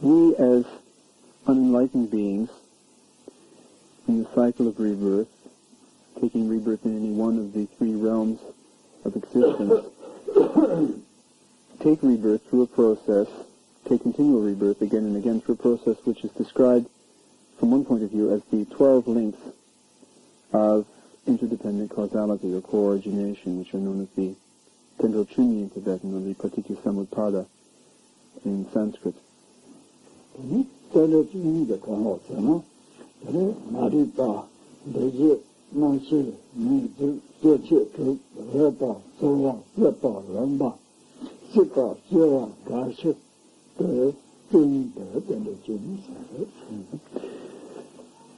We as unenlightened beings in the cycle of rebirth, taking rebirth in any one of the three realms of existence, take rebirth through a process, take continual rebirth again and again through a process which is described from one point of view as the 12 links of interdependent causality or co-origination, which are known as the Tendro Chunyi in Tibetan or the Paticca Samutpada in Sanskrit.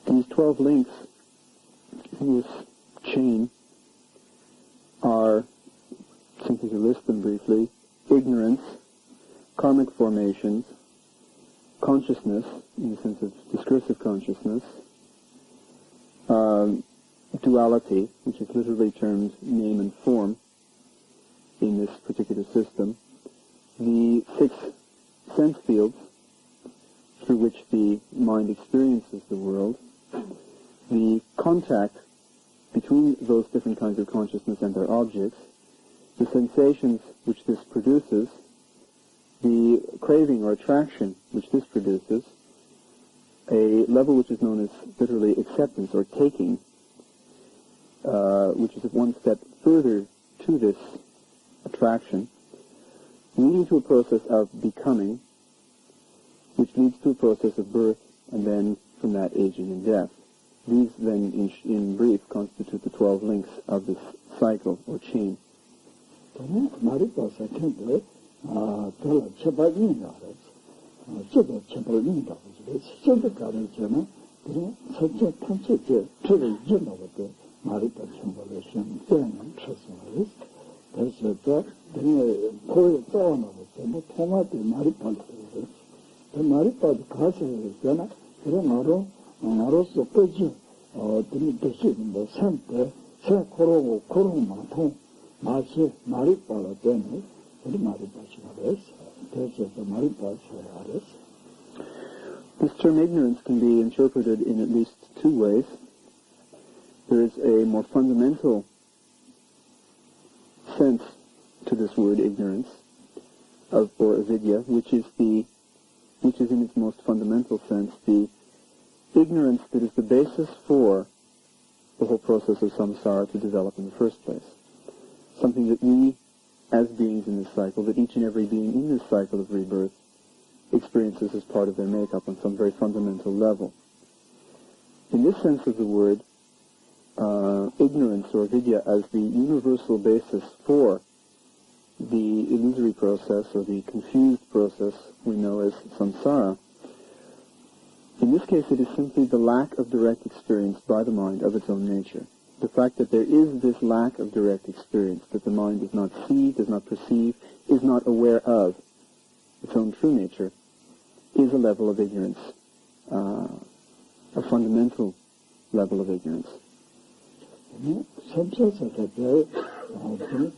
These 12 links in this chain are, simply to list them briefly, ignorance, karmic formations, consciousness, in the sense of discursive consciousness, duality, which is literally termed name and form in this particular system, the 6 sense fields through which the mind experiences the world, the contact between those different kinds of consciousness and their objects, the sensations which this produces, the craving or attraction which this produces, a level which is known as literally acceptance or taking, which is one step further to this attraction, leading to a process of becoming, which leads to a process of birth, and then from that aging and death. These then, in brief, constitute the 12 links of this cycle or chain. This term ignorance can be interpreted in at least 2 ways. There is a more fundamental sense to this word ignorance, or avidya, which is in its most fundamental sense the ignorance that is the basis for the whole process of samsara to develop in the first place. Something that we, as beings in this cycle, that each and every being in this cycle of rebirth experiences as part of their makeup on some very fundamental level. In this sense of the word, ignorance or vidya as the universal basis for the illusory process or the confused process we know as samsara, in this case it is simply the lack of direct experience by the mind of its own nature. The fact that there is this lack of direct experience, that the mind does not see, does not perceive, is not aware of its own true nature, is a level of ignorance, a fundamental level of ignorance. 선체서도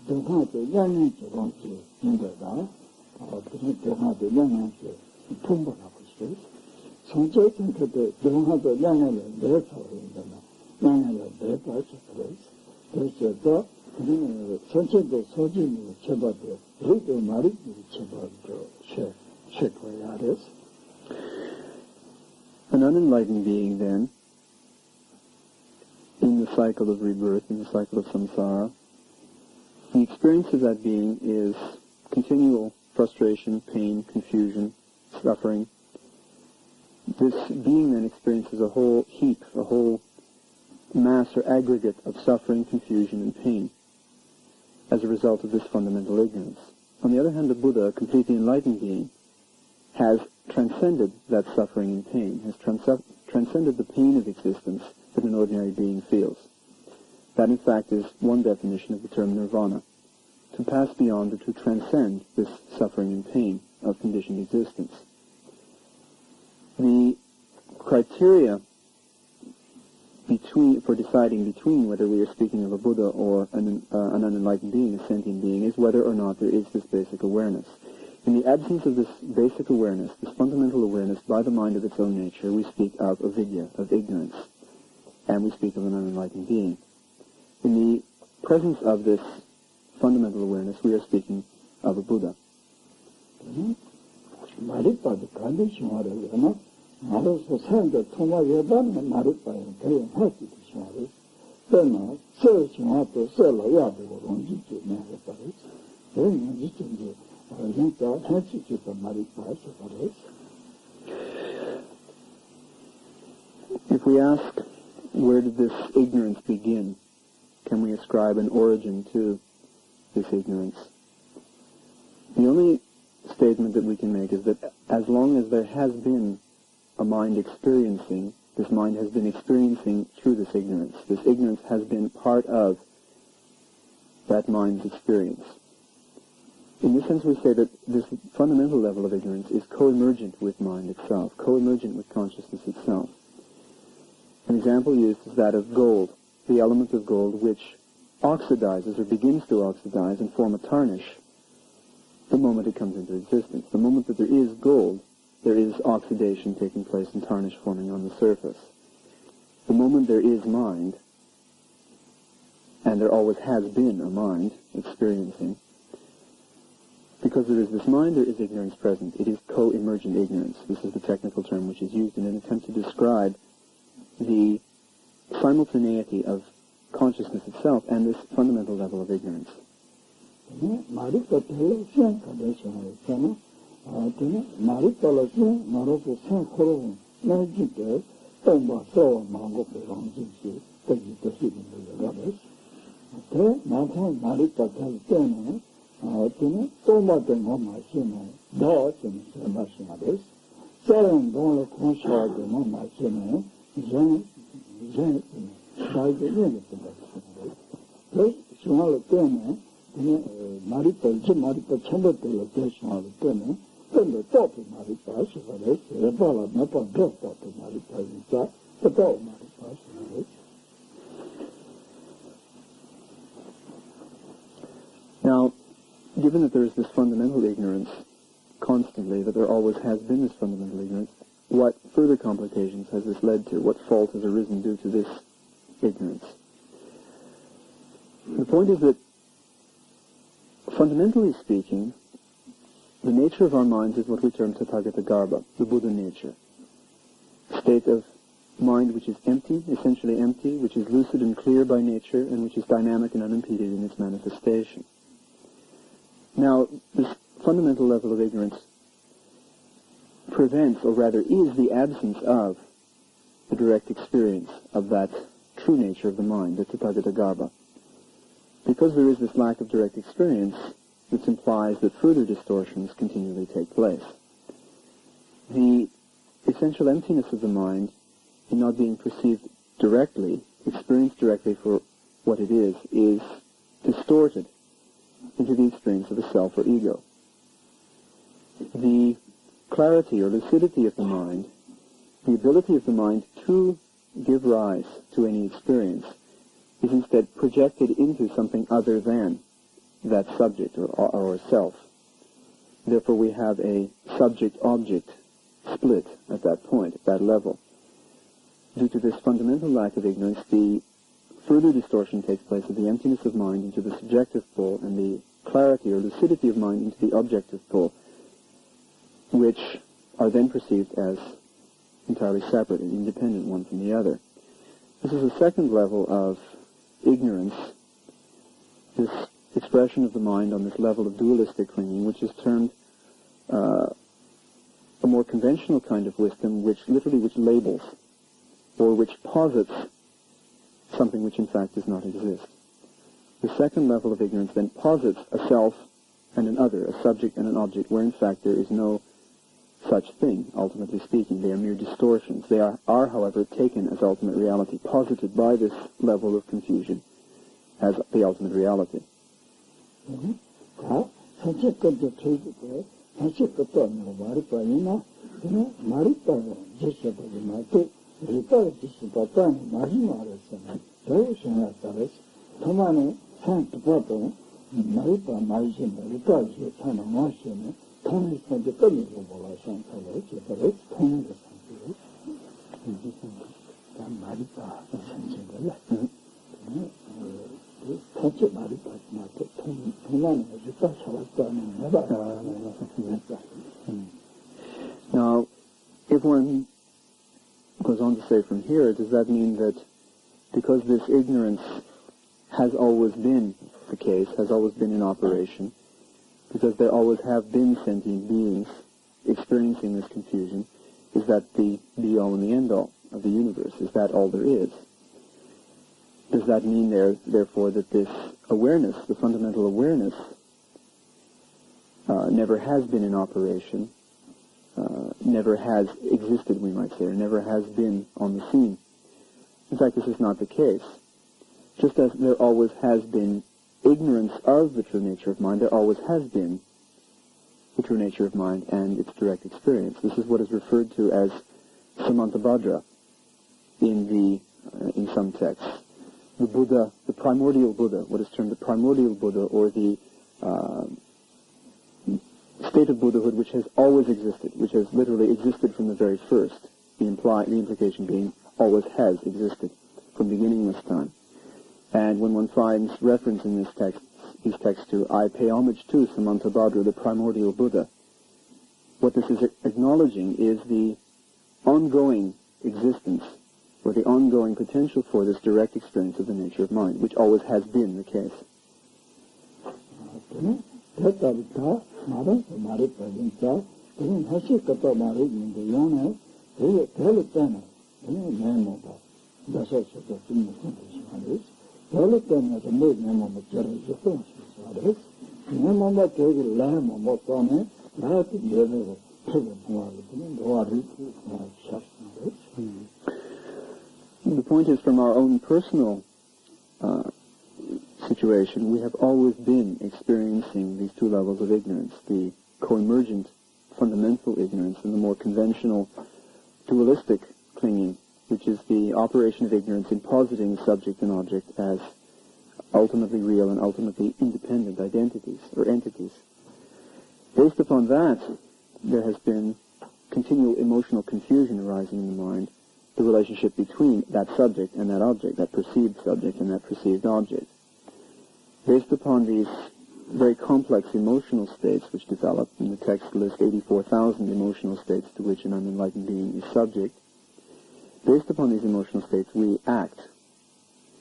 동화도 양양지 공지 인도다 동화도 양양지 통보하고 있어요. 선체서도 동화도 양양을 내서 양양을 내서 그래서 선체도 소진으로 쳐봐도 그래도 말이 쳐봐도 쉐거야 됐어. An unenlightened being, then, in the cycle of rebirth, in the cycle of samsara, the experience of that being is continual frustration, pain, confusion, suffering. This being then experiences a whole heap, a whole mass or aggregate of suffering, confusion, and pain as a result of this fundamental ignorance. On the other hand, the Buddha, a completely enlightened being, has transcended that suffering and pain, has transcended the pain of existence that an ordinary being feels. That, in fact, is one definition of the term nirvana, to pass beyond or to transcend this suffering and pain of conditioned existence. The criteria for deciding between whether we are speaking of a Buddha or an unenlightened being, a sentient being, is whether or not there is this basic awareness. In the absence of this basic awareness, this fundamental awareness by the mind of its own nature, we speak of avidya, of ignorance, and we speak of an unenlightened being. In the presence of this fundamental awareness, we are speaking of a Buddha. If we ask, where did this ignorance begin? Can we ascribe an origin to this ignorance? The only statement that we can make is that as long as there has been a mind experiencing, this mind has been experiencing through this ignorance. This ignorance has been part of that mind's experience. In this sense, we say that this fundamental level of ignorance is co-emergent with mind itself, co-emergent with consciousness itself. An example used is that of gold, the element of gold which oxidizes or begins to oxidize and form a tarnish the moment it comes into existence. The moment that there is gold, there is oxidation taking place and tarnish forming on the surface. The moment there is mind, and there always has been a mind experiencing, because there is this mind, there is ignorance present. It is co-emergent ignorance. This is the technical term which is used in an attempt to describe the simultaneity of consciousness itself and this fundamental level of ignorance. Now, given that there is this fundamental ignorance constantly, that there always has been this fundamental ignorance, what further complications has this led to? What fault has arisen due to this ignorance? The point is that, fundamentally speaking, the nature of our minds is what we term Tathagata Garbha, the Buddha nature. A state of mind which is empty, essentially empty, which is lucid and clear by nature, and which is dynamic and unimpeded in its manifestation. Now, this fundamental level of ignorance prevents, or rather is, the absence of the direct experience of that true nature of the mind, the Tathagata Garbha. Because there is this lack of direct experience, this implies that further distortions continually take place. The essential emptiness of the mind, in not being perceived directly, experienced directly for what it is distorted into the experience of a self or ego. The clarity or lucidity of the mind, the ability of the mind to give rise to any experience, is instead projected into something other than that subject or self. Therefore, we have a subject-object split at that point, at that level. Due to this fundamental lack of ignorance, the further distortion takes place of the emptiness of mind into the subjective pole and the clarity or lucidity of mind into the objective pole, which are then perceived as entirely separate and independent one from the other. This is a second level of ignorance, this expression of the mind on this level of dualistic clinging, which is termed a more conventional kind of wisdom, which labels or which posits something which in fact does not exist. The second level of ignorance then posits a self and an other, a subject and an object, where in fact there is no such thing, ultimately speaking. They are mere distortions. They are, however, taken as ultimate reality, posited by this level of confusion as the ultimate reality. Now, if one goes on to say from here, does that mean that because this ignorance has always been the case, has always been in operation, because there always have been sentient beings experiencing this confusion, is that the be-all and the end-all of the universe? Is that all there is? Does that mean, therefore, that this awareness, the fundamental awareness, never has been in operation, never has existed, we might say, or never has been on the scene? In fact, this is not the case. Just as there always has been ignorance of the true nature of mind, there always has been the true nature of mind and its direct experience. This is what is referred to as samantabhadra in some texts. The Buddha, the primordial Buddha, what is termed the primordial Buddha, or the state of Buddhahood which has always existed, which has literally existed from the very first. The implication being always has existed from beginningless time. And when one finds reference in these texts to I pay homage to Samantabhadra, the primordial Buddha, what this is acknowledging is the ongoing existence or the ongoing potential for this direct experience of the nature of mind, which always has been the case. The point is, from our own personal situation, we have always been experiencing these two levels of ignorance, the co-emergent fundamental ignorance and the more conventional dualistic clinging, which is the operation of ignorance in positing subject and object as ultimately real and ultimately independent identities or entities. Based upon that, there has been continual emotional confusion arising in the mind, the relationship between that subject and that object, that perceived subject and that perceived object. Based upon these very complex emotional states which develop, in the text list 84,000 emotional states to which an unenlightened being is subject, based upon these emotional states we act.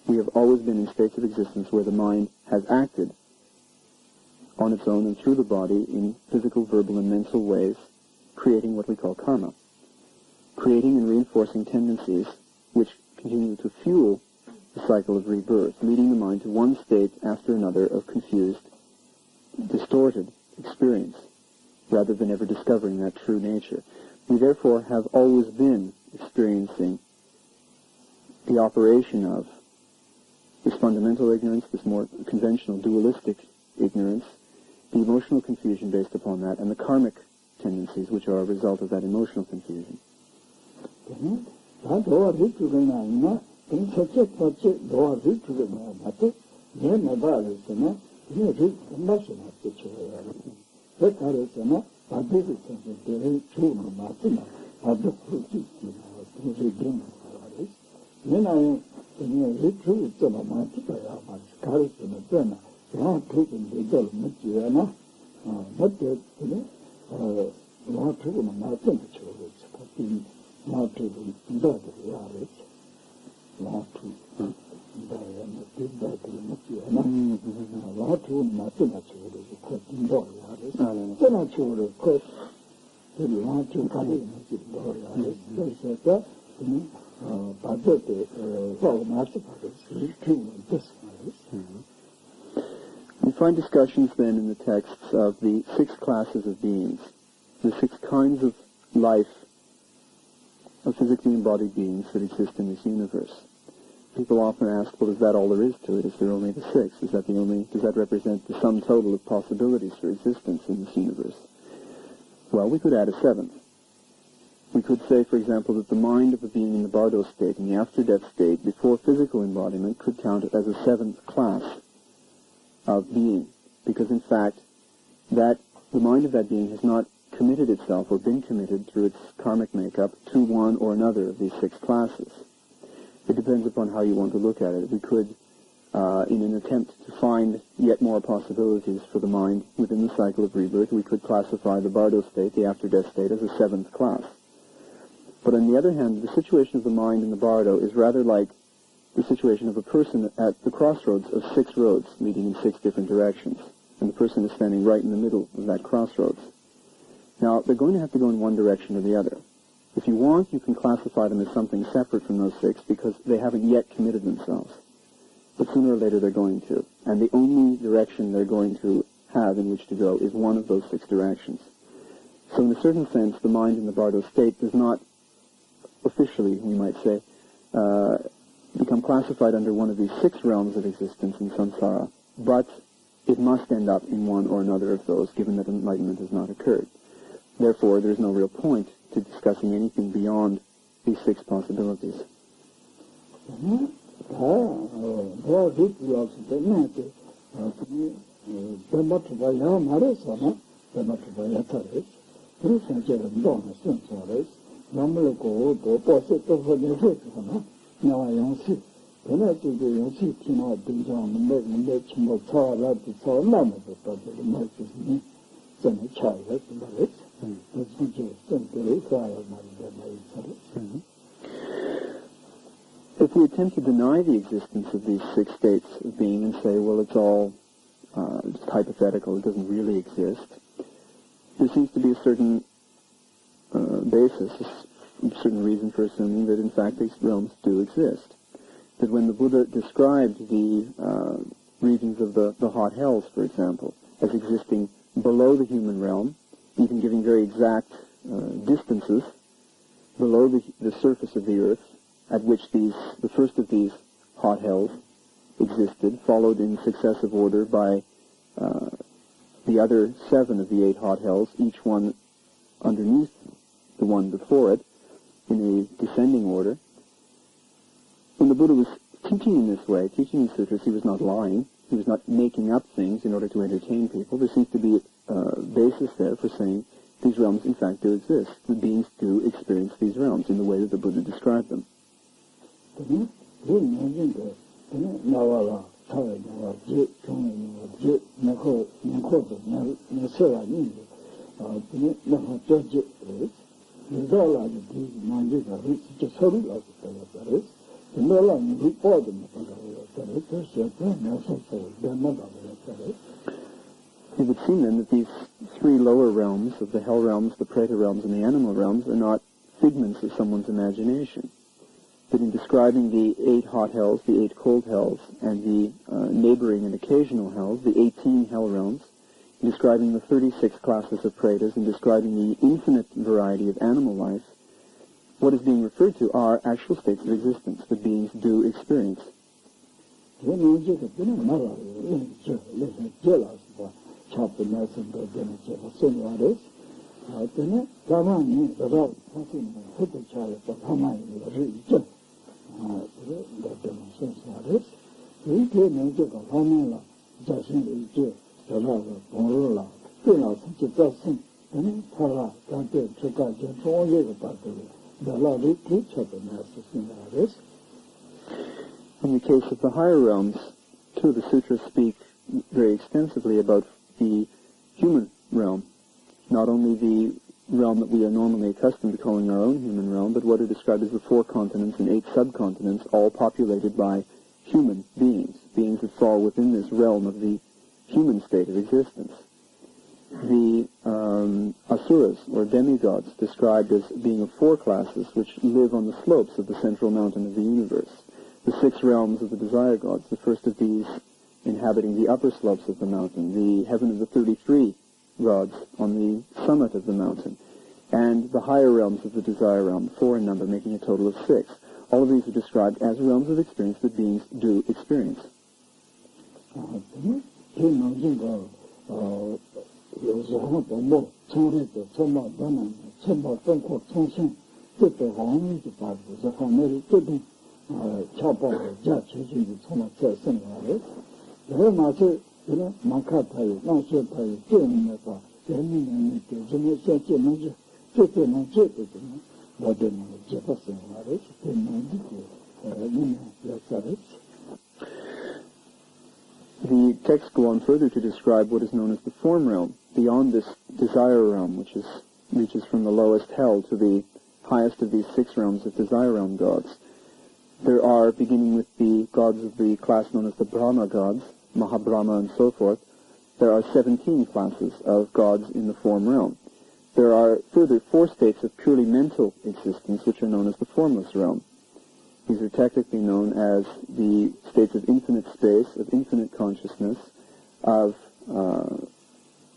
We have always been in states of existence where the mind has acted on its own and through the body in physical, verbal, and mental ways, creating what we call karma, creating and reinforcing tendencies which continue to fuel the cycle of rebirth, leading the mind to one state after another of confused, distorted experience, rather than ever discovering that true nature. We therefore have always been experiencing the operation of this fundamental ignorance, this more conventional dualistic ignorance, the emotional confusion based upon that, and the karmic tendencies which are a result of that emotional confusion. then such a project, no root to the matter, then my body is enough, then root the motion of the child. That is enough, but this is something very true, no matter, but the fruit is, then I am true to the matter, I am scarlet in the pen, not taking the girl, Matiana, not that, not to the matter, children, not to the daughter, not to Diana, did that in Matiana, not to mathematical, quoting Doriaris, then I told her, quote, the want to come in with Doriaris, they said that, but that, well, mathematical is true in this case. We find discussions then in the texts of the 6 classes of beings, the 6 kinds of life of physically embodied beings that exist in this universe. People often ask, well, is that all there is to it? Is there only the 6? Does that represent the sum total of possibilities for existence in this universe? Well, we could add a 7th. We could say, for example, that the mind of a being in the bardo state, in the after-death state, before physical embodiment, could count as a 7th class of being, because in fact, that the mind of that being has not committed itself or been committed through its karmic makeup to one or another of these 6 classes. It depends upon how you want to look at it. We could, in an attempt to find yet more possibilities for the mind within the cycle of rebirth, we could classify the bardo state, the after-death state, as a 7th class. But on the other hand, the situation of the mind in the bardo is rather like the situation of a person at the crossroads of 6 roads leading in 6 different directions. And the person is standing right in the middle of that crossroads. Now, they're going to have to go in one direction or the other. If you want, you can classify them as something separate from those 6 because they haven't yet committed themselves. But sooner or later they're going to. And the only direction they're going to have in which to go is one of those 6 directions. So in a certain sense, the mind in the bardo state does not officially, we might say, become classified under one of these 6 realms of existence in samsara, but it must end up in one or another of those, given that enlightenment has not occurred. Therefore, there's no real point to discussing anything beyond these 6 possibilities. If we attempt to deny the existence of these 6 states of being and say, well, it's all just hypothetical, it doesn't really exist, there seems to be a certain basis, a certain reason for assuming that, in fact, these realms do exist. That when the Buddha described the regions of the hot hells, for example, as existing below the human realm, even giving very exact distances below the surface of the earth, at which the first of these hot hells existed, followed in successive order by the other 7 of the 8 hot hells, each one underneath the one before it, in a descending order. When the Buddha was teaching in this way, teaching these sutras, he was not lying. He was not making up things in order to entertain people. There seems to be a basis there for saying these realms, in fact, do exist. The beings do experience these realms in the way that the Buddha described them. It would seem then that these 3 lower realms of the hell realms, the preta realms, and the animal realms are not figments of someone's imagination. That in describing the 8 hot hells, the 8 cold hells, and the neighboring and occasional hells, the 18 hell realms, in describing the 36 classes of pretas, and describing the infinite variety of animal life, what is being referred to are actual states of existence that beings do experience. 개념적으로 하면은 자신이 이제 전화가 번호라 끊어서 지자신 은 타라 단계 저까지 좋은게 받고 달라를 뒤쳐도 나서신다res. In the case of the higher realms, too, the sutras speak very extensively about the human realm, not only the realm that we are normally accustomed to calling our own human realm, but what are described as the 4 continents and 8 subcontinents, all populated by human beings, beings that fall within this realm of the human state of existence. The asuras, or demigods, described as being of 4 classes which live on the slopes of the central mountain of the universe. The 6 realms of the desire gods, the first of these inhabiting the upper slopes of the mountain, the heaven of the 33 gods on the summit of the mountain, and the higher realms of the desire realm, 4 in number, making a total of 6. All of these are described as realms of experience that beings do experience. The texts go on further to describe what is known as the form realm, beyond this desire realm, which reaches from the lowest hell to the highest of these 6 realms of desire realm gods. There are, beginning with the gods of the class known as the Brahma gods, Mahabrahma and so forth, there are 17 classes of gods in the form realm. There are further 4 states of purely mental existence, which are known as the formless realm. These are technically known as the states of infinite space, of infinite consciousness, of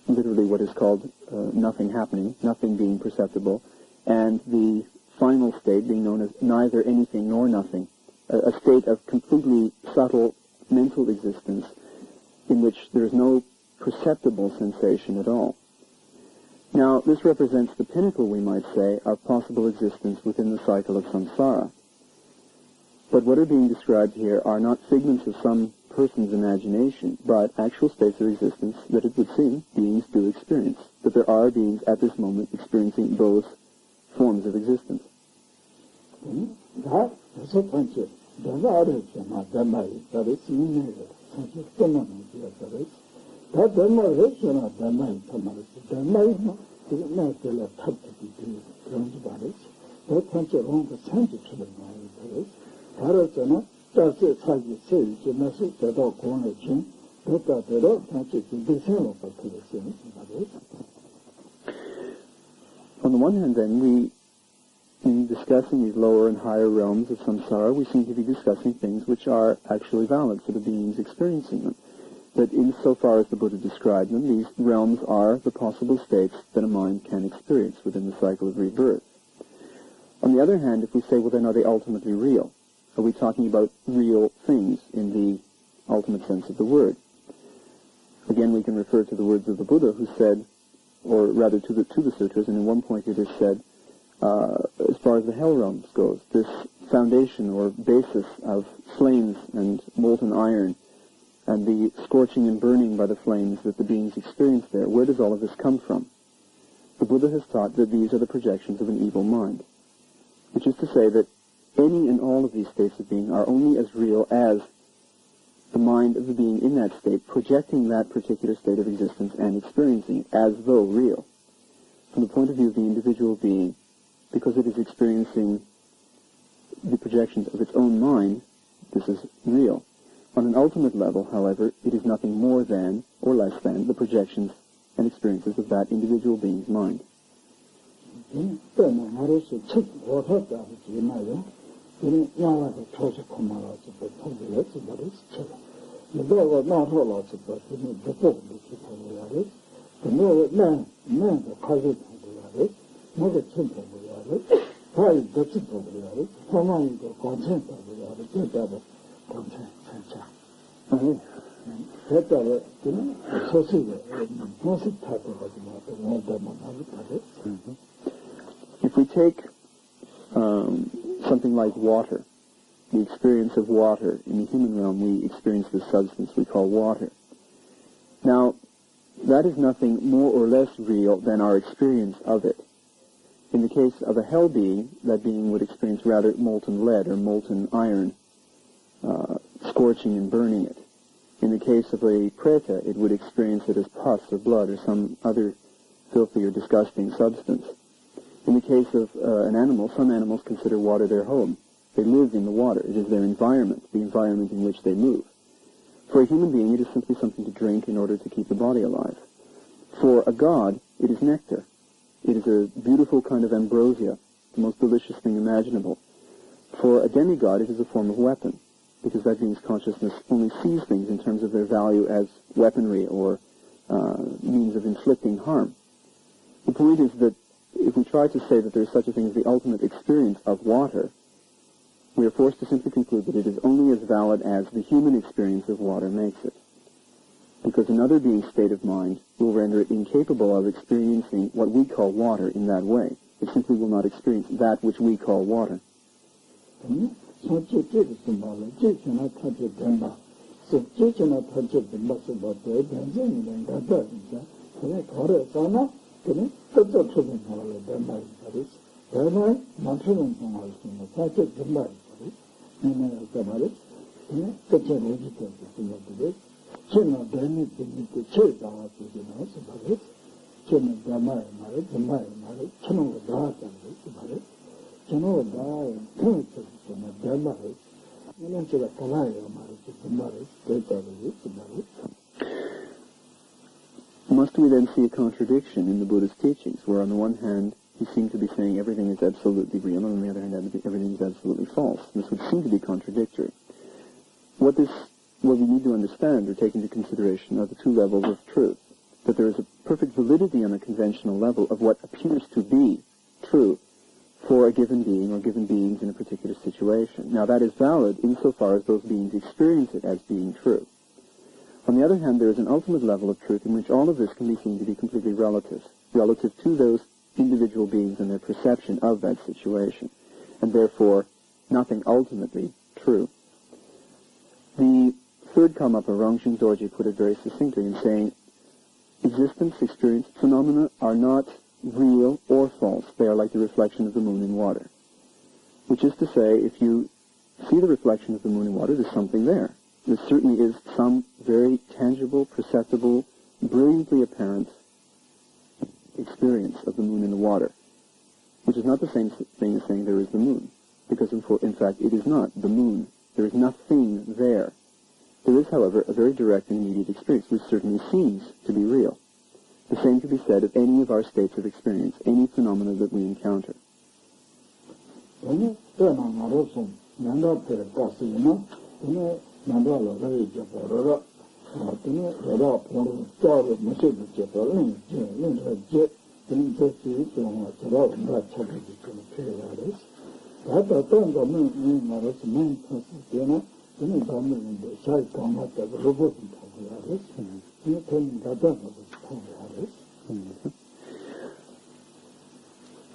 literally what is called nothing happening, nothing being perceptible, and the final state being known as neither anything nor nothing, a state of completely subtle mental existence in which there is no perceptible sensation at all. Now, this represents the pinnacle, we might say, of possible existence within the cycle of samsara. But what are being described here are not figments of some person's imagination, but actual states of existence that it would seem beings do experience, that there are beings at this moment experiencing those forms of existence. On the one hand, then, in discussing these lower and higher realms of samsara, we seem to be discussing things which are actually valid for the beings experiencing them. That insofar as the Buddha described them, these realms are the possible states that a mind can experience within the cycle of rebirth. On the other hand, if we say, well, then are they ultimately real? Are we talking about real things in the ultimate sense of the word? Again, we can refer to the words of the Buddha, who said, or rather to the sutras, and in one point it is said, as far as the hell realms goes, this foundation or basis of flames and molten iron and the scorching and burning by the flames that the beings experience there, where does all of this come from? The Buddha has taught that these are the projections of an evil mind, which is to say that any and all of these states of being are only as real as the mind of the being in that state projecting that particular state of existence and experiencing it as though real. From the point of view of the individual being, because it is experiencing the projections of its own mind, this is real. On an ultimate level, however, it is nothing more than, or less than, the projections and experiences of that individual being's mind. If we take something like water, the experience of water. In the human realm, we experience this substance we call water. Now, that is nothing more or less real than our experience of it. In the case of a hell being, that being would experience rather molten lead or molten iron, scorching and burning it. In the case of a preta, it would experience it as pus or blood or some other filthy or disgusting substance. In the case of an animal, some animals consider water their home. They live in the water. It is their environment, the environment in which they move. For a human being, it is simply something to drink in order to keep the body alive. For a god, it is nectar. It is a beautiful kind of ambrosia, the most delicious thing imaginable. For a demigod, it is a form of weapon, because that being's consciousness only sees things in terms of their value as weaponry or means of inflicting harm. The point is that if we try to say that there is such a thing as the ultimate experience of water, we are forced to simply conclude that it is only as valid as the human experience of water makes it. Because another being's state of mind will render it incapable of experiencing what we call water in that way. It simply will not experience that which we call water. Must we then see a contradiction in the Buddha's teachings, where on the one hand he seemed to be saying everything is absolutely real, and on the other hand everything is absolutely false? This would seem to be contradictory. What we need to understand or take into consideration are the two levels of truth. That there is a perfect validity on a conventional level of what appears to be true for a given being or given beings in a particular situation. Now that is valid insofar as those beings experience it as being true. On the other hand, there is an ultimate level of truth in which all of this can be seen to be completely relative to those individual beings and their perception of that situation, and therefore nothing ultimately true. The third Karmapa, Rongshun Dorje, put it very succinctly in saying, existence, experience, phenomena are not real or false. They are like the reflection of the moon in water. Which is to say, if you see the reflection of the moon in water, there's something there. There certainly is some very tangible, perceptible, brilliantly apparent experience of the moon in the water, which is not the same thing as saying there is the moon, because in fact it is not the moon. There is nothing there. There is, however, a very direct and immediate experience, which certainly seems to be real. The same can be said of any of our states of experience, any phenomena that we encounter.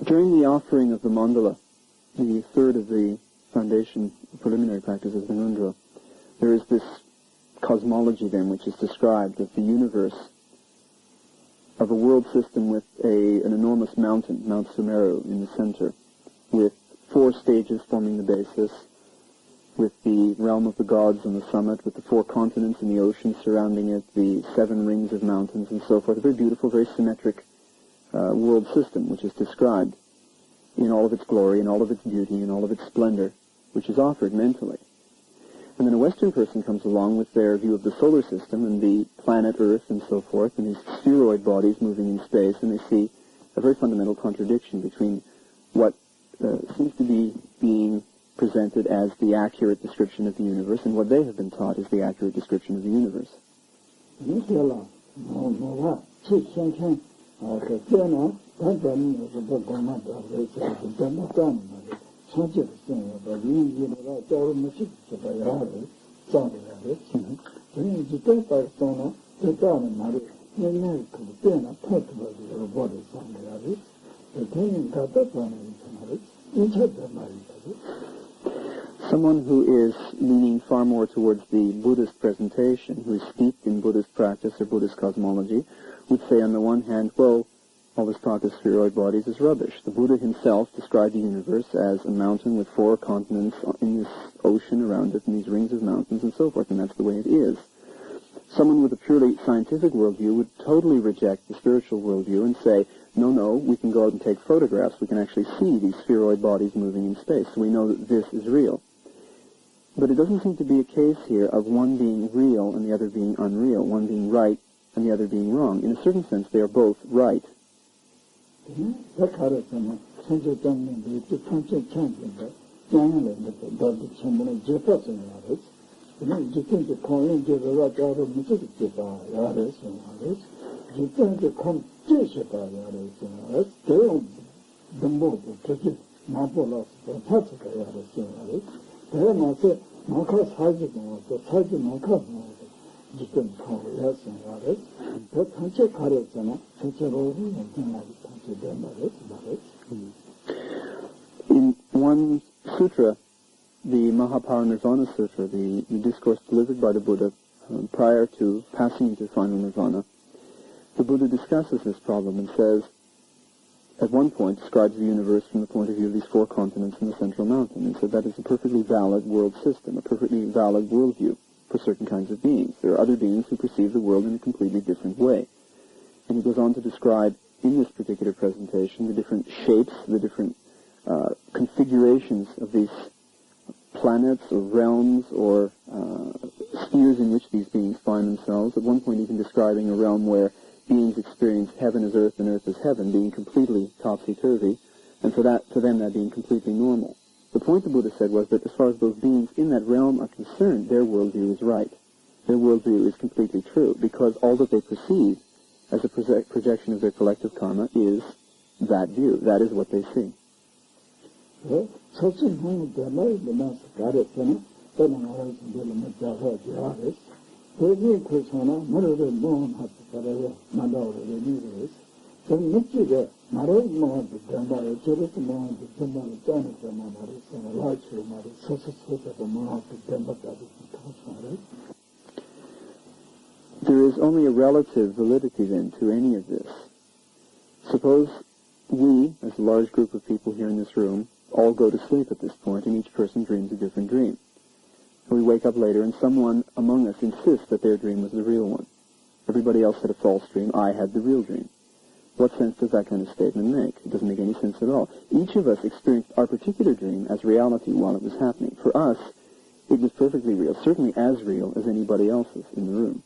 During the offering of the mandala, the third of the foundation preliminary practices of the Ngondro, there is this cosmology then which is described of the universe, of a world system with an enormous mountain, Mount Sumeru, in the center, with 4 stages forming the basis, with the realm of the gods on the summit, with the 4 continents and the ocean surrounding it, the 7 rings of mountains and so forth. A very beautiful, very symmetric world system which is described in all of its glory, in all of its beauty, in all of its splendor, which is offered mentally. And then a Western person comes along with their view of the solar system and the planet Earth and so forth, and these spheroid bodies moving in space, and they see a very fundamental contradiction between what seems to be being presented as the accurate description of the universe and what they have been taught is the accurate description of the universe. Someone who is leaning far more towards the Buddhist presentation, who is steeped in Buddhist practice or Buddhist cosmology, would say on the one hand, well, all this talk of spheroid bodies is rubbish. The Buddha himself described the universe as a mountain with 4 continents in this ocean around it and these rings of mountains and so forth, and that's the way it is. Someone with a purely scientific worldview would totally reject the spiritual worldview and say, no, we can go out and take photographs. We can actually see these spheroid bodies moving in space, so we know that this is real. But it doesn't seem to be a case here of one being real and the other being unreal, one being right and the other being wrong. In a certain sense, they are both right. In one sutra, the Mahaparinirvana Sutra, the discourse delivered by the Buddha prior to passing into final nirvana, the Buddha discusses this problem and says, at one point, describes the universe from the point of view of these 4 continents and the central mountain, and said that is a perfectly valid world system, a perfectly valid worldview for certain kinds of beings. There are other beings who perceive the world in a completely different way. And he goes on to describe in this particular presentation the different shapes, the different configurations of these planets or realms or spheres in which these beings find themselves. At one point even describing a realm where beings experience heaven as earth and earth as heaven, being completely topsy-turvy, and for them that being completely normal. The point the Buddha said was that as far as those beings in that realm are concerned, their worldview is right. Their worldview is completely true, because all that they perceive as a projection of their collective karma is that view. That is what they see. There is only a relative validity then to any of this. Suppose we, as a large group of people here in this room, all go to sleep at this point and each person dreams a different dream. We wake up later and someone among us insists that their dream was the real one. Everybody else had a false dream. I had the real dream. What sense does that kind of statement make? It doesn't make any sense at all. Each of us experienced our particular dream as reality while it was happening. For us, it was perfectly real, certainly as real as anybody else's in the room.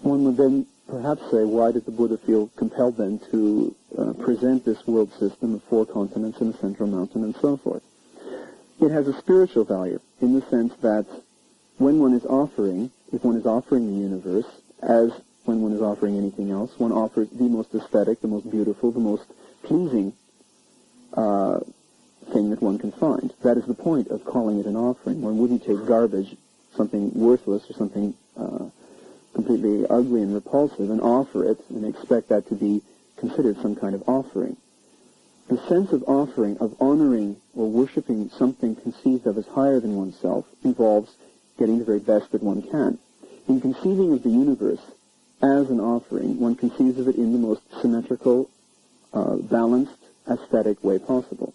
One would then perhaps say, why did the Buddha feel compelled then to present this world system of 4 continents and a central mountain and so forth? It has a spiritual value in the sense that when one is offering, if one is offering the universe, as when one is offering anything else, one offers the most aesthetic, the most beautiful, the most pleasing thing that one can find. That is the point of calling it an offering. One wouldn't take garbage, something worthless or something completely ugly and repulsive, and offer it and expect that to be considered some kind of offering. The sense of offering, of honoring or worshipping something conceived of as higher than oneself, involves getting the very best that one can. In conceiving of the universe as an offering, one conceives of it in the most symmetrical, balanced, aesthetic way possible.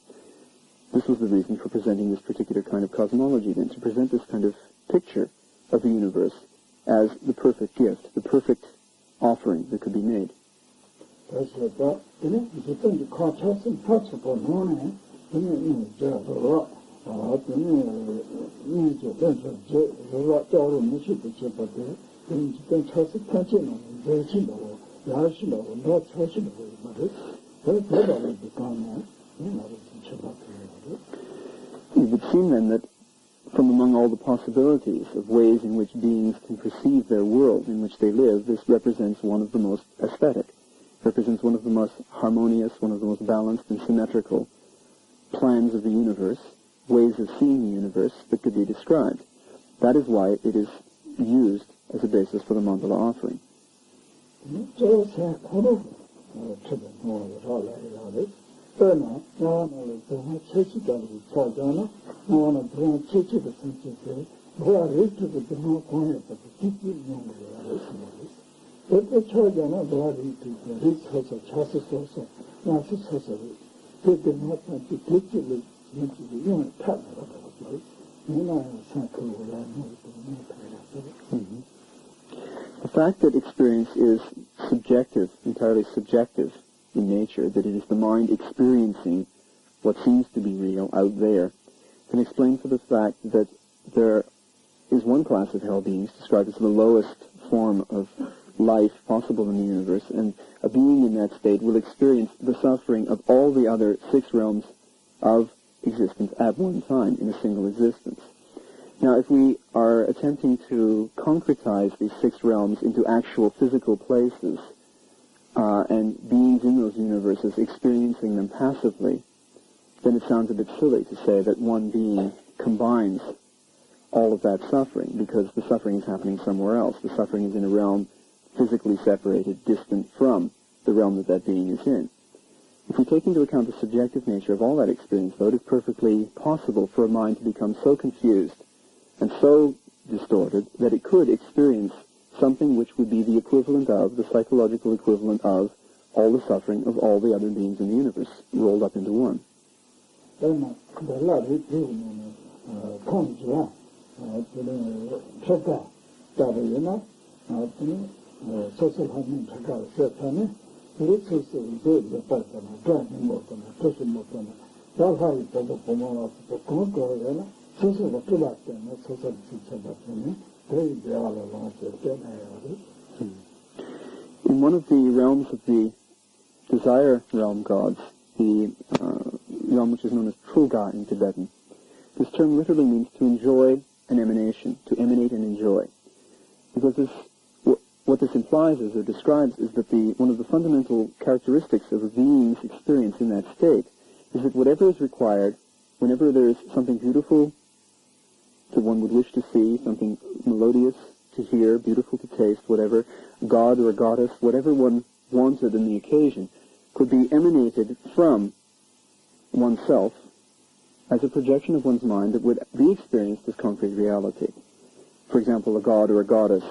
This was the reason for presenting this particular kind of cosmology then, to present this kind of picture of the universe as the perfect gift, the perfect offering that could be made. It would seem then that from among all the possibilities of ways in which beings can perceive their world in which they live, this represents one of the most aesthetic, represents one of the most harmonious, one of the most balanced and symmetrical plans of the universe, ways of seeing the universe that could be described. That is why it is used as a basis for the mandala offering. The fact that experience is subjective, entirely subjective in nature, that it is the mind experiencing what seems to be real out there, can explain for the fact that there is one class of hell beings described as the lowest form of life possible in the universe, and a being in that state will experience the suffering of all the other 6 realms of existence at one time in a single existence. Now, if we are attempting to concretize these 6 realms into actual physical places, and beings in those universes experiencing them passively, then it sounds a bit silly to say that one being combines all of that suffering, because the suffering is happening somewhere else. The suffering is in a realm physically separated, distant from the realm that that being is in. If we take into account the subjective nature of all that experience, though, it is perfectly possible for a mind to become so confused and so distorted that it could experience something which would be the equivalent of, the psychological equivalent of, all the suffering of all the other beings in the universe rolled up into one. In one of the realms of the desire realm gods, the realm which is known as Trulga in Tibetan, this term literally means to enjoy an emanation, to emanate and enjoy. Because what this implies is, or describes, is that one of the fundamental characteristics of a being's experience in that state is that whatever is required, whenever there is something beautiful that one would wish to see, something melodious to hear, beautiful to taste, whatever, god or a goddess, whatever one wanted in the occasion, could be emanated from oneself as a projection of one's mind that would be experienced as concrete reality. For example, a god or a goddess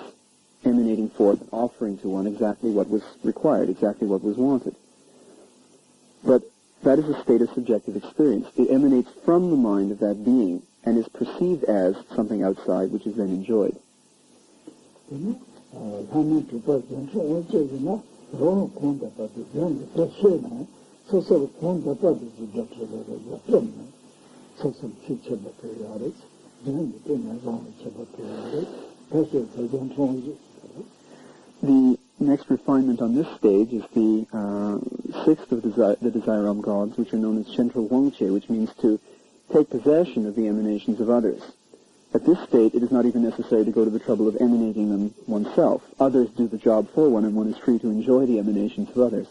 emanating forth and offering to one exactly what was required, exactly what was wanted. But that is a state of subjective experience. It emanates from the mind of that being and is perceived as something outside, which is then enjoyed. The next refinement on this stage is the 6th of the Desire Realm gods, which are known as Central Wangche, which means to take possession of the emanations of others. At this state, it is not even necessary to go to the trouble of emanating them oneself. Others do the job for one, and one is free to enjoy the emanations of others.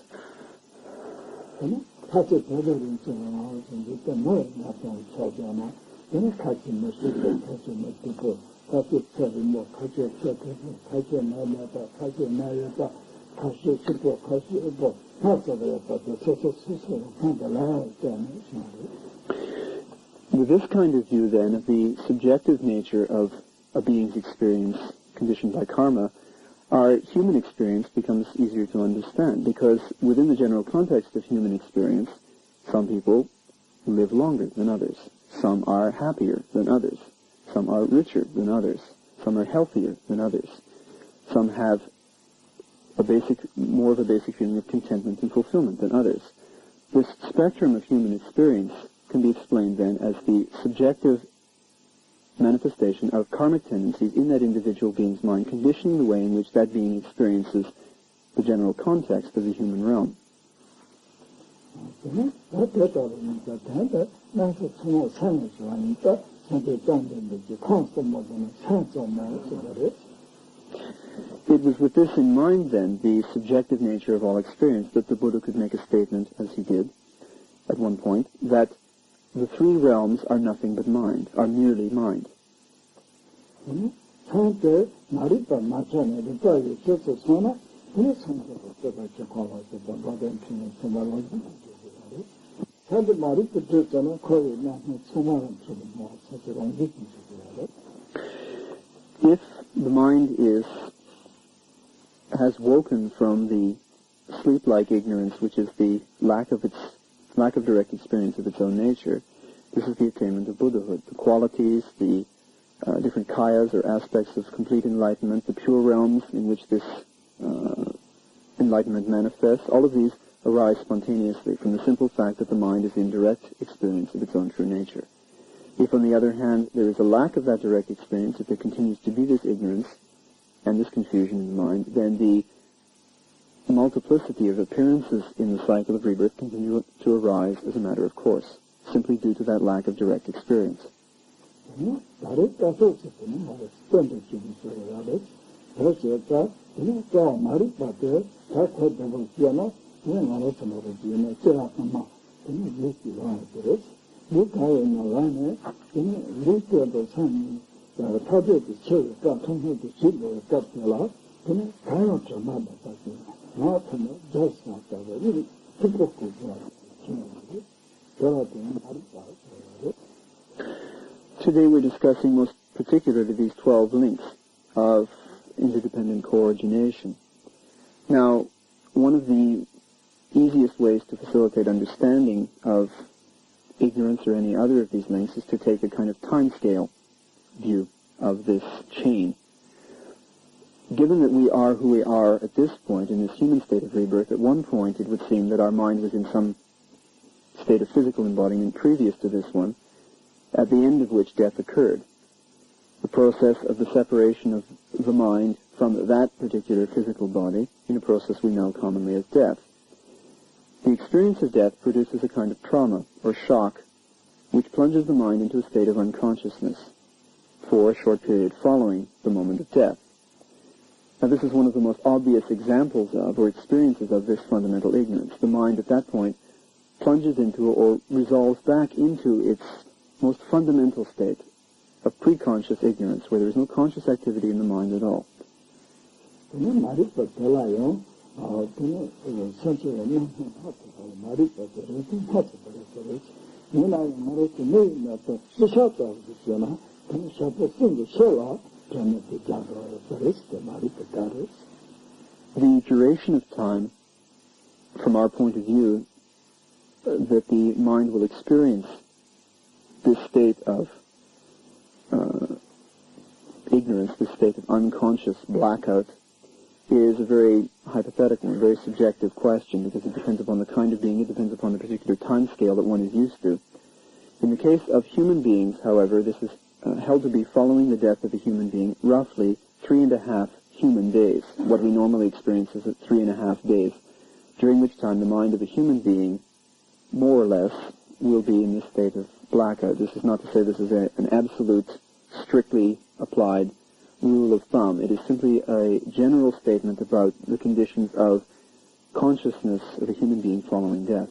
With this kind of view, then, of the subjective nature of a being's experience conditioned by karma, our human experience becomes easier to understand, because within the general context of human experience, some people live longer than others. Some are happier than others. Some are richer than others. Some are healthier than others. Some have more of a basic feeling of contentment and fulfillment than others. This spectrum of human experience can be explained then as the subjective manifestation of karmic tendencies in that individual being's mind, conditioning the way in which that being experiences the general context of the human realm. It was with this in mind, then, the subjective nature of all experience, that the Buddha could make a statement, as he did at one point, that the three realms are nothing but mind, are merely mind. If the mind has woken from the sleep-like ignorance, which is the lack of direct experience of its own nature, this is the attainment of Buddhahood. The qualities, the different kayas or aspects of complete enlightenment, the pure realms in which this enlightenment manifests, all of these arise spontaneously from the simple fact that the mind is in direct experience of its own true nature. If, on the other hand, there is a lack of that direct experience, if there continues to be this ignorance and this confusion in the mind, then the multiplicity of appearances in the cycle of rebirth continue to arise as a matter of course, simply due to that lack of direct experience. Today we're discussing most particularly these 12 links of interdependent coordination. Now, one of the easiest ways to facilitate understanding of ignorance or any other of these links is to take a kind of time-scale view of this chain. Given that we are who we are at this point in this human state of rebirth, at one point it would seem that our mind was in some state of physical embodiment previous to this one, at the end of which death occurred. The process of the separation of the mind from that particular physical body in a process we know commonly as death. The experience of death produces a kind of trauma or shock which plunges the mind into a state of unconsciousness for a short period following the moment of death. Now, this is one of the most obvious examples of or experiences of this fundamental ignorance. The mind at that point plunges into or resolves back into its most fundamental state of pre-conscious ignorance, where there is no conscious activity in the mind at all. The duration of time, from our point of view, that the mind will experience this state of ignorance, this state of unconscious blackout, is a very hypothetical and very subjective question, because it depends upon the kind of being, it depends upon the particular time scale that one is used to. In the case of human beings, however, this is held to be following the death of a human being, roughly 3.5 human days. What we normally experience is at 3.5 days, during which time the mind of a human being, more or less, will be in this state of blackout. This is not to say this is an absolute, strictly applied rule of thumb. It is simply a general statement about the conditions of consciousness of a human being following death.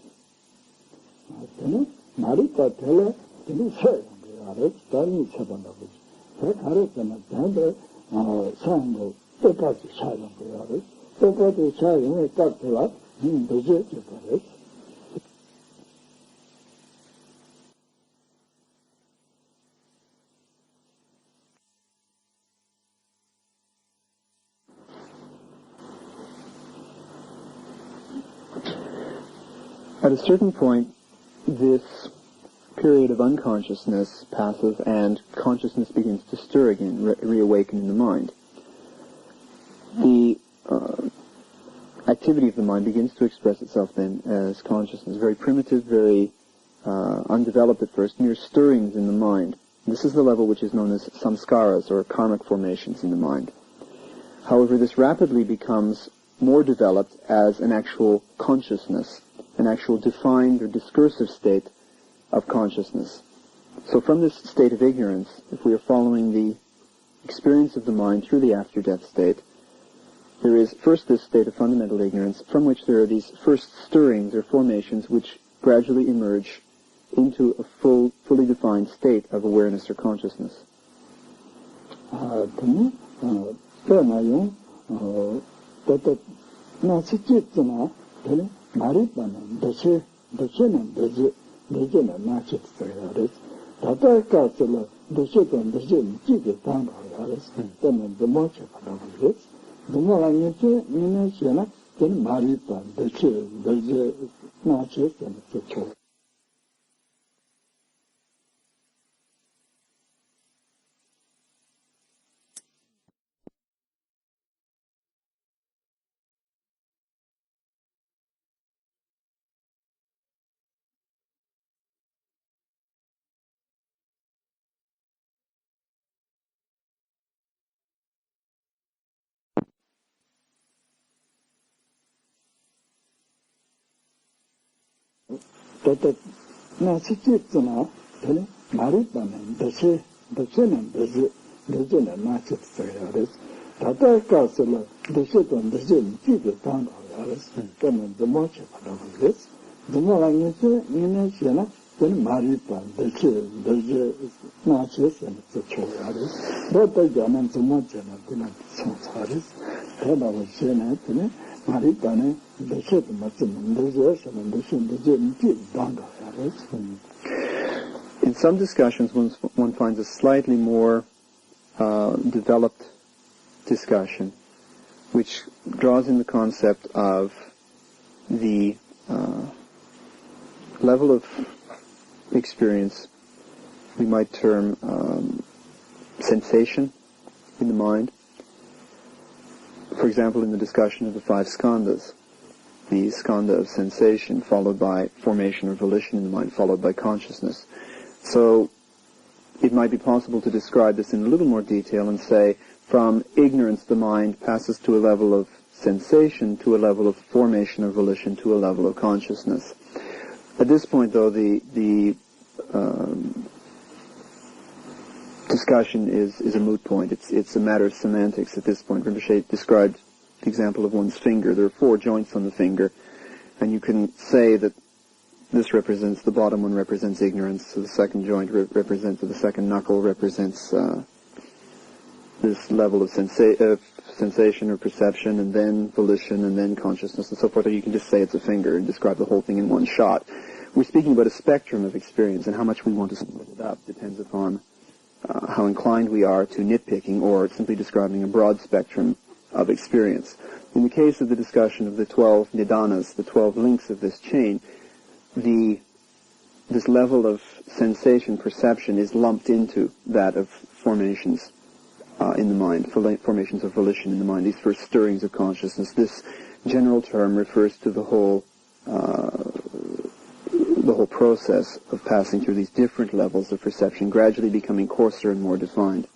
At a certain point, this period of unconsciousness passes and consciousness begins to stir again, reawaken in the mind. The activity of the mind begins to express itself then as consciousness, very primitive, very undeveloped at first, mere stirrings in the mind. This is the level which is known as samskaras, or karmic formations in the mind. However, this rapidly becomes more developed as an actual consciousness, an actual defined or discursive state of consciousness. So from this state of ignorance, if we are following the experience of the mind through the after-death state, there is first this state of fundamental ignorance, from which there are these first stirrings or formations which gradually emerge into a fully defined state of awareness or consciousness. In some discussions, one finds a slightly more developed discussion, which draws in the concept of the level of experience we might term sensation in the mind. For example, in the discussion of the 5 skandhas, the skandha of sensation followed by formation or volition in the mind, followed by consciousness. So it might be possible to describe this in a little more detail and say, from ignorance the mind passes to a level of sensation, to a level of formation or volition, to a level of consciousness. At this point, though, the discussion is a moot point. It's a matter of semantics at this point. Rinpoche described the example of one's finger. There are 4 joints on the finger, and you can say that this represents, the bottom one represents ignorance, so the second joint represents, the second knuckle represents this level of sensation or perception, and then volition, and then consciousness, and so forth. Or you can just say it's a finger and describe the whole thing in one shot. We're speaking about a spectrum of experience, and how much we want to split it up depends upon how inclined we are to nitpicking or simply describing a broad spectrum of experience. In the case of the discussion of the 12 nidanas, the 12 links of this chain, this level of sensation, perception, is lumped into that of formations in the mind, formations of volition in the mind, these first stirrings of consciousness. This general term refers to the whole process of passing through these different levels of perception, gradually becoming coarser and more defined.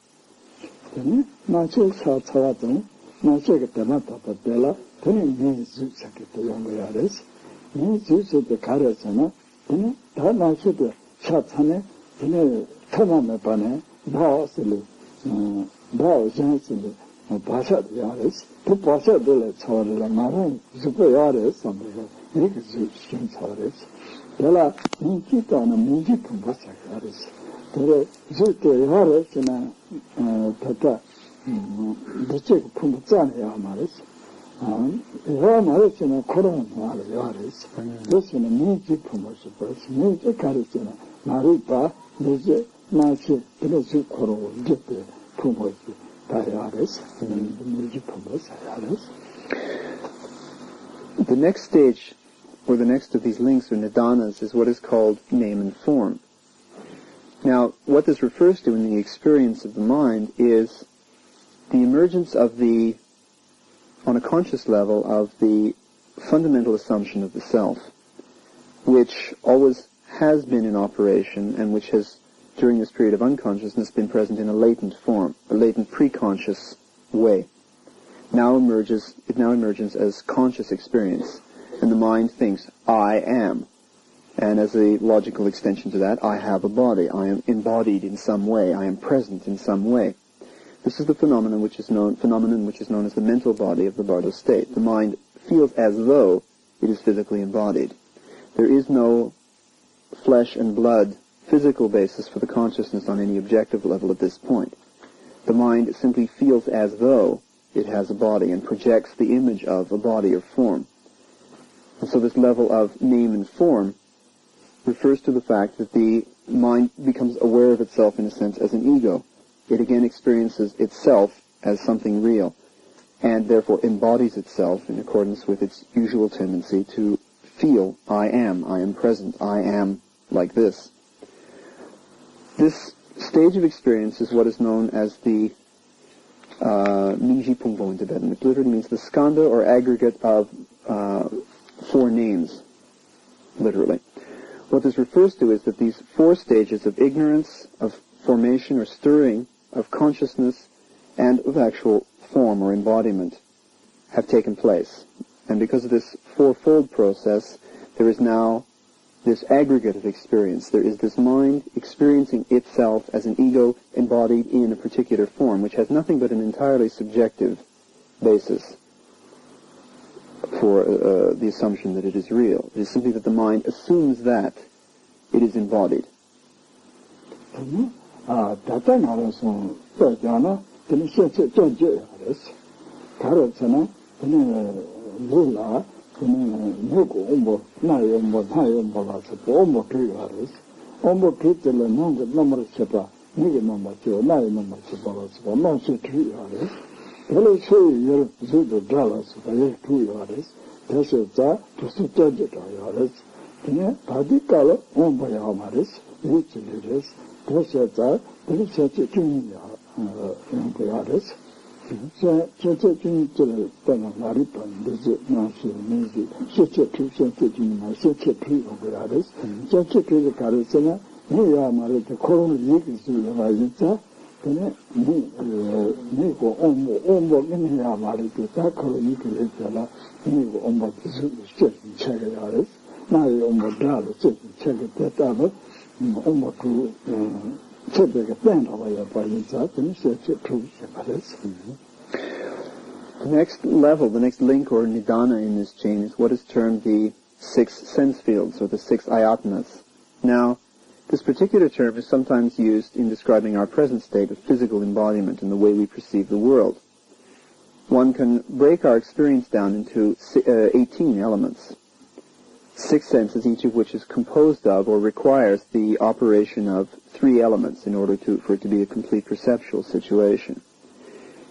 The next stage, or the next of these links or nidanas, is what is called name and form. Now, what this refers to in the experience of the mind is the emergence of the, on a conscious level, of the fundamental assumption of the self, which always has been in operation and which has, during this period of unconsciousness, been present in a latent form, a latent pre-conscious way. It now emerges as conscious experience, and the mind thinks, I am. And as a logical extension to that, I have a body. I am embodied in some way. I am present in some way. This is the phenomenon which is known as the mental body of the Bardo state. The mind feels as though it is physically embodied. There is no flesh and blood physical basis for the consciousness on any objective level at this point. The mind simply feels as though it has a body and projects the image of a body or form. And so this level of name and form refers to the fact that the mind becomes aware of itself in a sense as an ego. It again experiences itself as something real, and therefore embodies itself in accordance with its usual tendency to feel, I am present, I am like this. This stage of experience is what is known as the Mingji Pungpo in Tibetan, which literally means the skanda or aggregate of 4 names, literally. What this refers to is that these 4 stages of ignorance, of formation or stirring, of consciousness, and of actual form or embodiment have taken place. And because of this 4-fold process, there is now this aggregate of experience. There is this mind experiencing itself as an ego embodied in a particular form, which has nothing but an entirely subjective basis for the assumption that it is real. It is simply that the mind assumes that it is embodied. The next level, the next link or nidana in this chain is what is termed the 6 sense fields, or the 6 ayatanas. Now, this particular term is sometimes used in describing our present state of physical embodiment and the way we perceive the world. One can break our experience down into 18 elements, 6 senses, each of which is composed of or requires the operation of 3 elements in order for it to be a complete perceptual situation.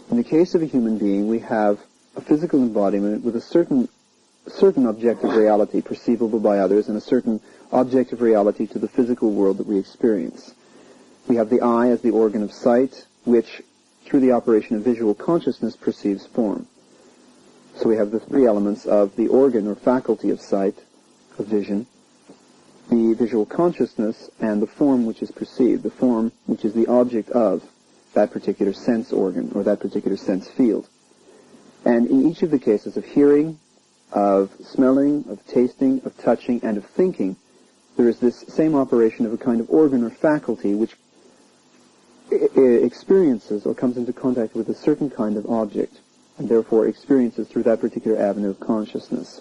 In the case of a human being, we have a physical embodiment with a certain objective reality perceivable by others and a certain objective reality to the physical world that we experience. We have the eye as the organ of sight, which, through the operation of visual consciousness, perceives form. So we have the 3 elements of the organ or faculty of sight, of vision, the visual consciousness, and the form which is perceived, the form which is the object of that particular sense organ or that particular sense field. And in each of the cases of hearing, of smelling, of tasting, of touching, and of thinking, there is this same operation of a kind of organ or faculty which experiences or comes into contact with a certain kind of object, and therefore experiences through that particular avenue of consciousness.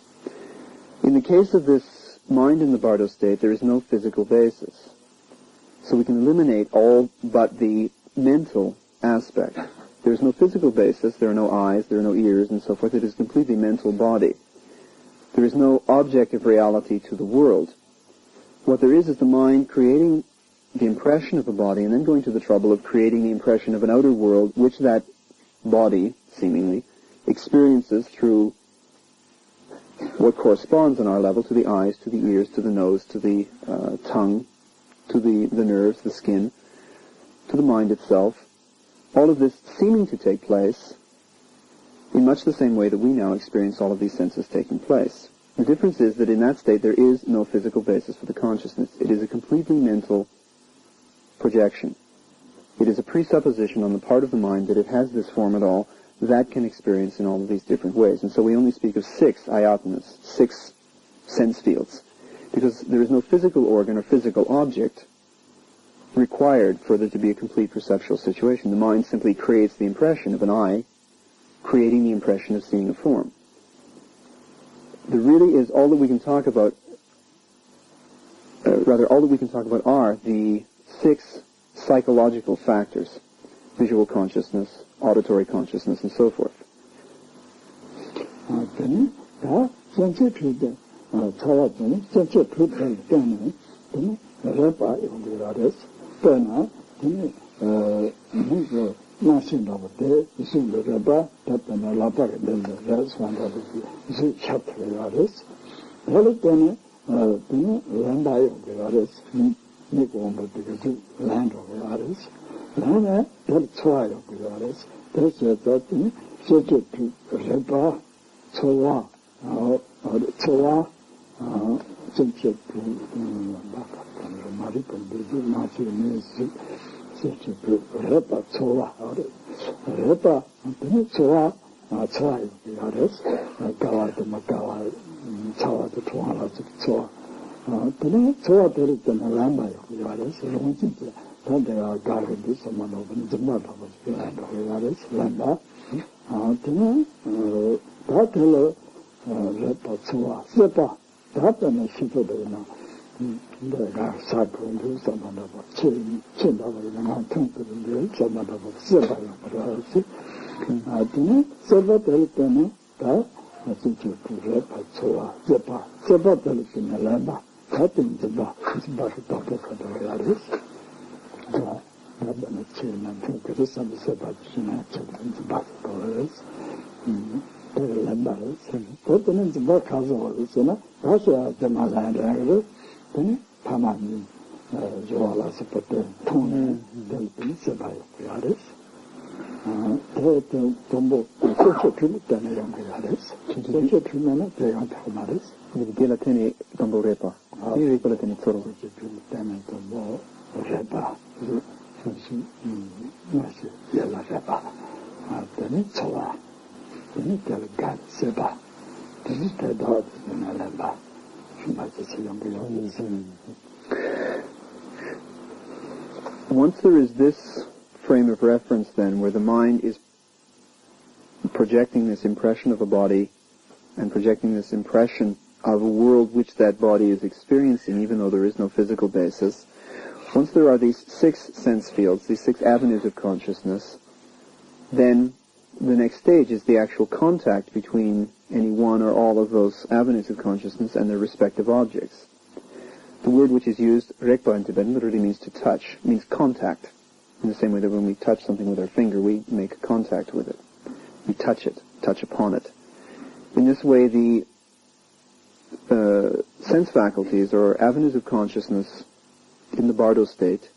In the case of this mind in the Bardo state, there is no physical basis. So we can eliminate all but the mental aspect. There is no physical basis, there are no eyes, there are no ears, and so forth. It is a completely mental body. There is no objective reality to the world. What there is the mind creating the impression of a body and then going to the trouble of creating the impression of an outer world which that body, seemingly, experiences through what corresponds on our level to the eyes, to the ears, to the nose, to the tongue, to the nerves, the skin, to the mind itself. All of this seeming to take place in much the same way that we now experience all of these senses taking place. The difference is that in that state there is no physical basis for the consciousness. It is a completely mental projection. It is a presupposition on the part of the mind that it has this form at all that can experience in all of these different ways. And so we only speak of 6 ayatanas, 6 sense fields. because there is no physical organ or physical object required for there to be a complete perceptual situation. The mind simply creates the impression of an eye, creating the impression of seeing a form. There really is all that we can talk about, all that we can talk about are the 6 psychological factors: visual consciousness, auditory consciousness, and so forth. Once there is this frame of reference, then, where the mind is projecting this impression of a body and projecting this impression of a world which that body is experiencing, even though there is no physical basis, once there are these 6 sense fields, these 6 avenues of consciousness, then the next stage is the actual contact between any one or all of those avenues of consciousness and their respective objects. The word which is used, rekpa in Tibetan, literally means to touch, means contact. In the same way that when we touch something with our finger, we make contact with it. We touch it, touch upon it. In this way, the sense faculties or avenues of consciousness in the bardo state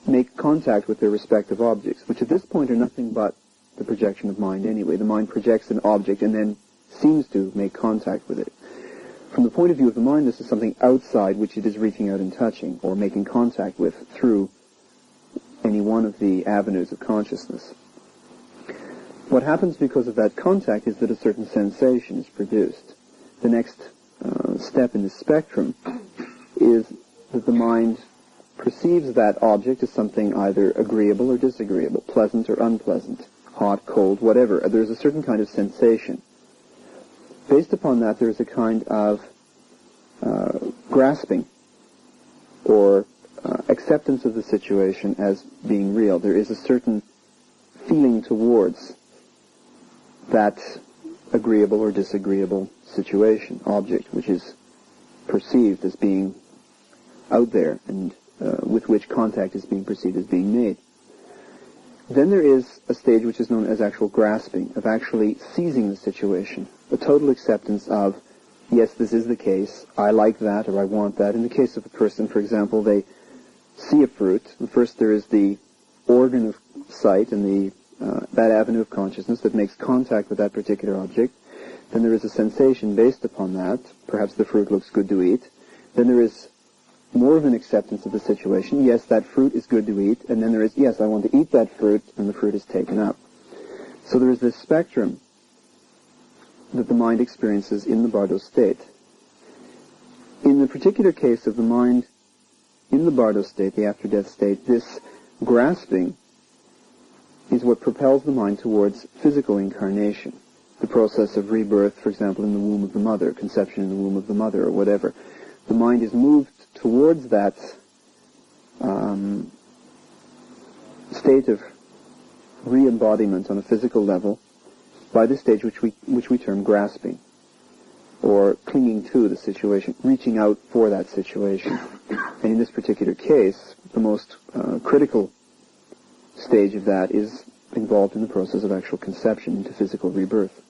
make contact with their respective objects, which at this point are nothing but the projection of mind anyway. The mind projects an object and then seems to make contact with it. From the point of view of the mind, this is something outside which it is reaching out and touching or making contact with through any one of the avenues of consciousness. What happens because of that contact is that a certain sensation is produced. The next step in the spectrum is that the mind perceives that object as something either agreeable or disagreeable, pleasant or unpleasant, hot, cold, whatever. There's a certain kind of sensation. Based upon that, there is a kind of grasping or acceptance of the situation as being real. There is a certain feeling towards that agreeable or disagreeable situation, object, which is perceived as being out there and with which contact is being perceived as being made. Then there is a stage which is known as actual grasping, of actually seizing the situation, a total acceptance of, yes, this is the case, I like that or I want that. In the case of a person, for example, they see a fruit. First there is the organ of sight and that avenue of consciousness that makes contact with that particular object. Then there is a sensation based upon that. Perhaps the fruit looks good to eat. Then there is more of an acceptance of the situation. Yes, that fruit is good to eat. And then there is, yes, I want to eat that fruit, and the fruit is taken up. So there is this spectrum that the mind experiences in the bardo state. In the particular case of the mind in the bardo state, the after-death state, this grasping is what propels the mind towards physical incarnation, the process of rebirth, for example, in the womb of the mother, conception in the womb of the mother, or whatever. The mind is moved towards that state of re-embodiment on a physical level by this stage which we term grasping, or clinging to the situation, reaching out for that situation. And in this particular case, the most critical stage of that is involved in the process of actual conception into physical rebirth.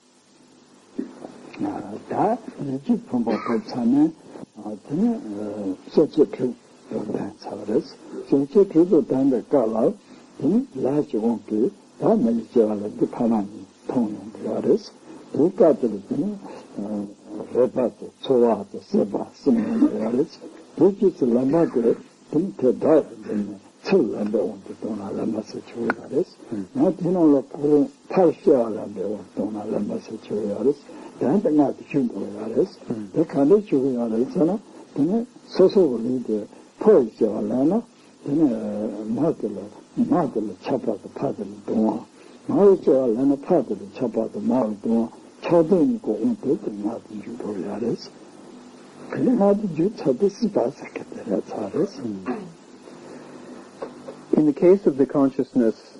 In the case of the consciousness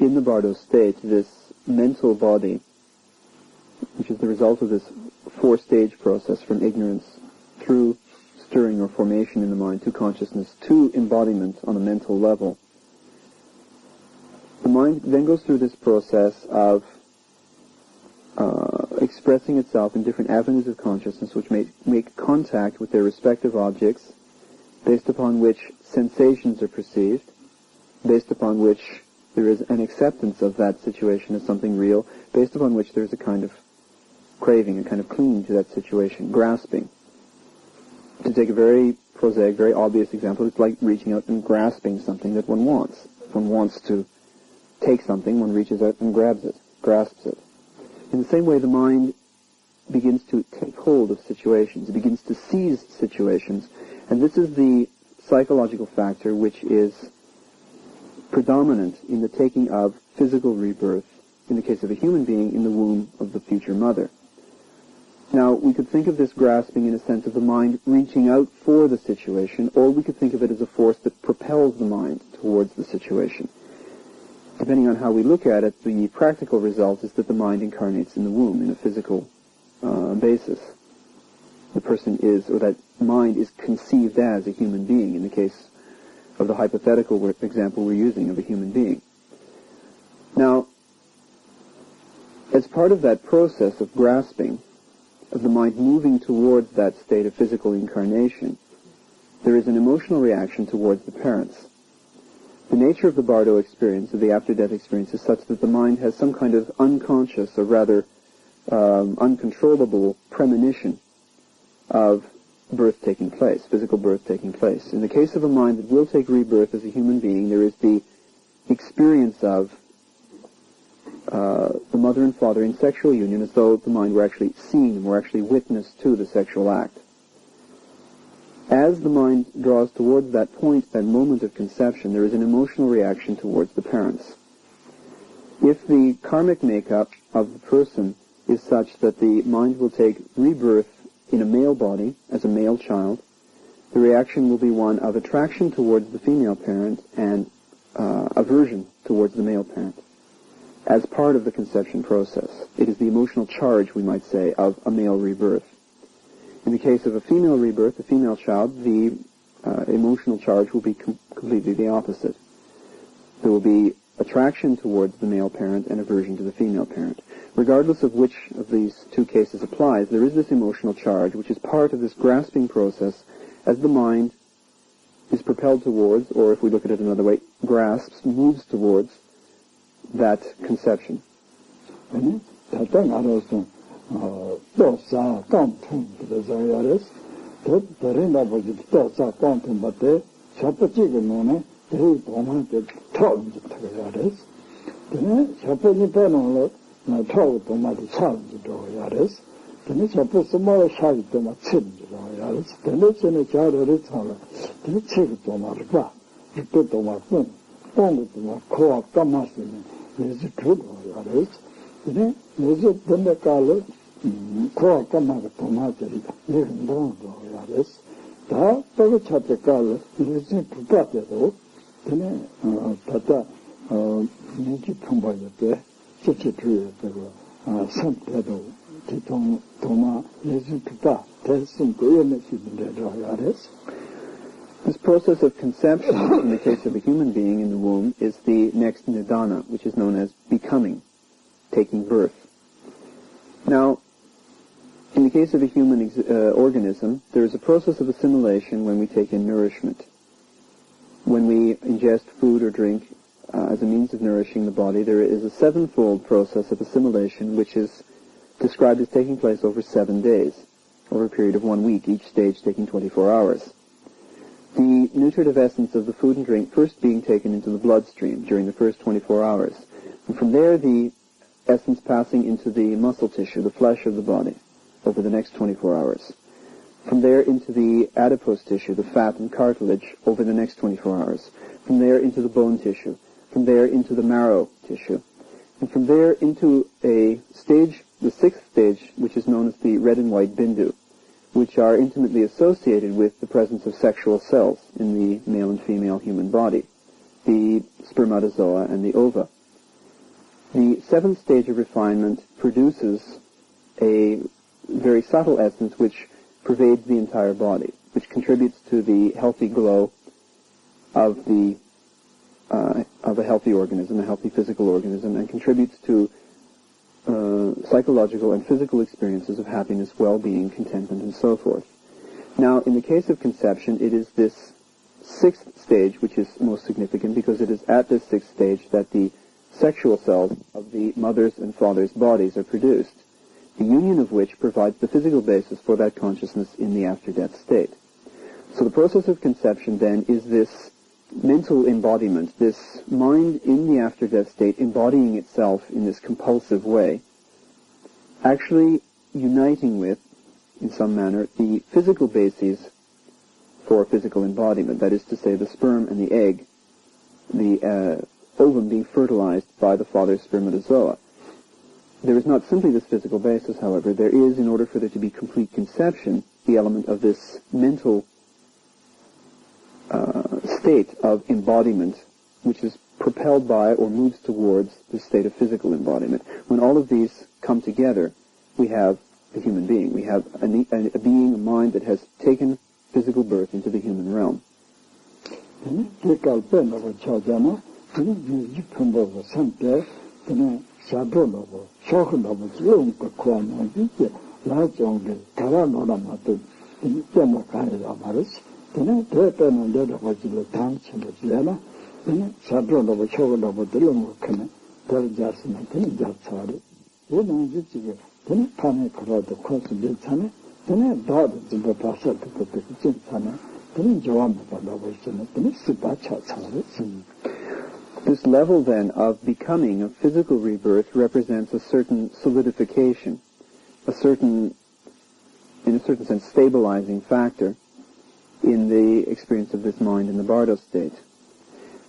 in the bardo state, this mental body, which is the result of this four-stage process from ignorance through stirring or formation in the mind to consciousness to embodiment on a mental level, the mind then goes through this process of expressing itself in different avenues of consciousness which make contact with their respective objects, based upon which sensations are perceived, based upon which there is an acceptance of that situation as something real, based upon which there's a kind of craving, a kind of clinging to that situation, grasping. To take a very prosaic, very obvious example, it's like reaching out and grasping something that one wants. If one wants to take something, one reaches out and grabs it, grasps it. In the same way, the mind begins to take hold of situations. It begins to seize situations. And this is the psychological factor which is predominant in the taking of physical rebirth, in the case of a human being, in the womb of the future mother. Now, we could think of this grasping in a sense of the mind reaching out for the situation, or we could think of it as a force that propels the mind towards the situation. Depending on how we look at it, the practical result is that the mind incarnates in the womb in a physical basis. The person is, or that mind is conceived as a human being, in the case of the hypothetical example we're using of a human being. Now, as part of that process of grasping, of the mind moving towards that state of physical incarnation, there is an emotional reaction towards the parents. The nature of the bardo experience, of the after-death experience, is such that the mind has some kind of unconscious, or rather uncontrollable premonition of birth taking place, physical birth taking place. In the case of a mind that will take rebirth as a human being, there is the experience of the mother and father in sexual union, as though the mind were actually seeing them, were actually witness to the sexual act. As the mind draws towards that point, that moment of conception, there is an emotional reaction towards the parents. If the karmic makeup of the person is such that the mind will take rebirth in a male body, as a male child, the reaction will be one of attraction towards the female parent and aversion towards the male parent, as part of the conception process. It is the emotional charge, we might say, of a male rebirth. In the case of a female rebirth, a female child, the emotional charge will be completely the opposite. There will be attraction towards the male parent and aversion to the female parent. Regardless of which of these two cases applies, there is this emotional charge, which is part of this grasping process as the mind is propelled towards, or if we look at it another way, grasps, moves towards that conception. 말이지. 텔레전에 자료를 찾아. 그 책이 좀 말까. 그때도 말고 뽕도 막 코아 까마스는 이제 그거 말이지. 근데 이제 근데 깔을 코아 까마가 도마들이 이런 거도 말이지. 다 저거 찾을 깔을 이제 부탁해도 근데 다다 민기 통과했대. 실제로 되고 선택도 기통 도마 예술가 대신 고연의 시대로 알았어. This process of conception, in the case of a human being in the womb, is the next nidana, which is known as becoming, taking birth. Now, in the case of a human organism, there is a process of assimilation when we take in nourishment. When we ingest food or drink as a means of nourishing the body, there is a sevenfold process of assimilation which is described as taking place over 7 days, over a period of 1 week, each stage taking 24 hours. The nutritive essence of the food and drink first being taken into the bloodstream during the first 24 hours. And from there, the essence passing into the muscle tissue, the flesh of the body, over the next 24 hours. From there into the adipose tissue, the fat and cartilage, over the next 24 hours. From there into the bone tissue. From there into the marrow tissue. And from there into a stage, the 6th stage, which is known as the red and white bindu, which are intimately associated with the presence of sexual cells in the male and female human body, the spermatozoa and the ova. The 7th stage of refinement produces a very subtle essence which pervades the entire body, which contributes to the healthy glow of a healthy organism, a healthy physical organism, and contributes to psychological and physical experiences of happiness, well-being, contentment, and so forth. Now, in the case of conception, it is this 6th stage which is most significant, because it is at this 6th stage that the sexual cells of the mother's and father's bodies are produced, the union of which provides the physical basis for that consciousness in the after-death state. So the process of conception, then, is this mental embodiment, this mind in the after-death state embodying itself in this compulsive way, actually uniting with, in some manner, the physical bases for physical embodiment, that is to say, the sperm and the egg, the ovum being fertilized by the father's spermatozoa. There is not simply this physical basis, however. There is, in order for there to be complete conception, the element of this mental state of embodiment, which is propelled by or moves towards the state of physical embodiment. When all of these come together, we have a human being. We have a being, a mind that has taken physical birth into the human realm. This level, then, of becoming, of physical rebirth, represents a certain solidification, in a certain sense, stabilizing factor in the experience of this mind in the bardo state.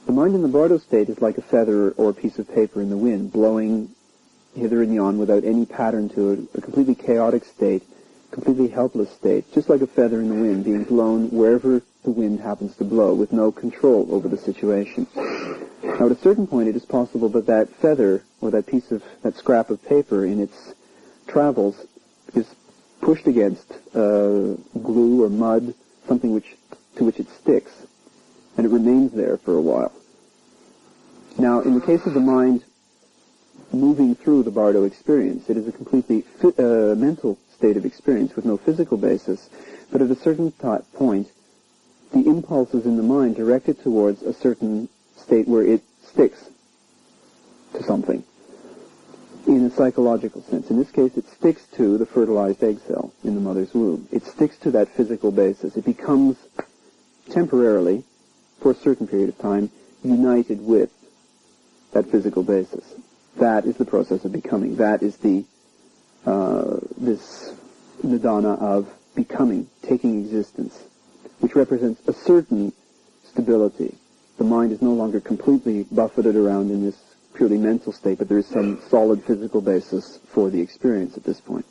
The mind in the bardo state is like a feather or a piece of paper in the wind, blowing hither and yon without any pattern to it, a completely chaotic state, completely helpless state, just like a feather in the wind being blown wherever the wind happens to blow, with no control over the situation. Now, at a certain point, it is possible that that feather, or that scrap of paper in its travels, is pushed against glue or mud, something to which it sticks, and it remains there for a while. Now, in the case of the mind moving through the bardo experience, it is a completely mental state of experience with no physical basis, but at a certain point, the impulses in the mind directed towards a certain state where it sticks to something in a psychological sense. In this case, it sticks to the fertilized egg cell in the mother's womb. It sticks to that physical basis. It becomes temporarily, for a certain period of time, united with that physical basis. That is the process of becoming. That is this nidana of becoming, taking existence, which represents a certain stability. The mind is no longer completely buffeted around in this purely mental state, but there is some solid physical basis for the experience at this point.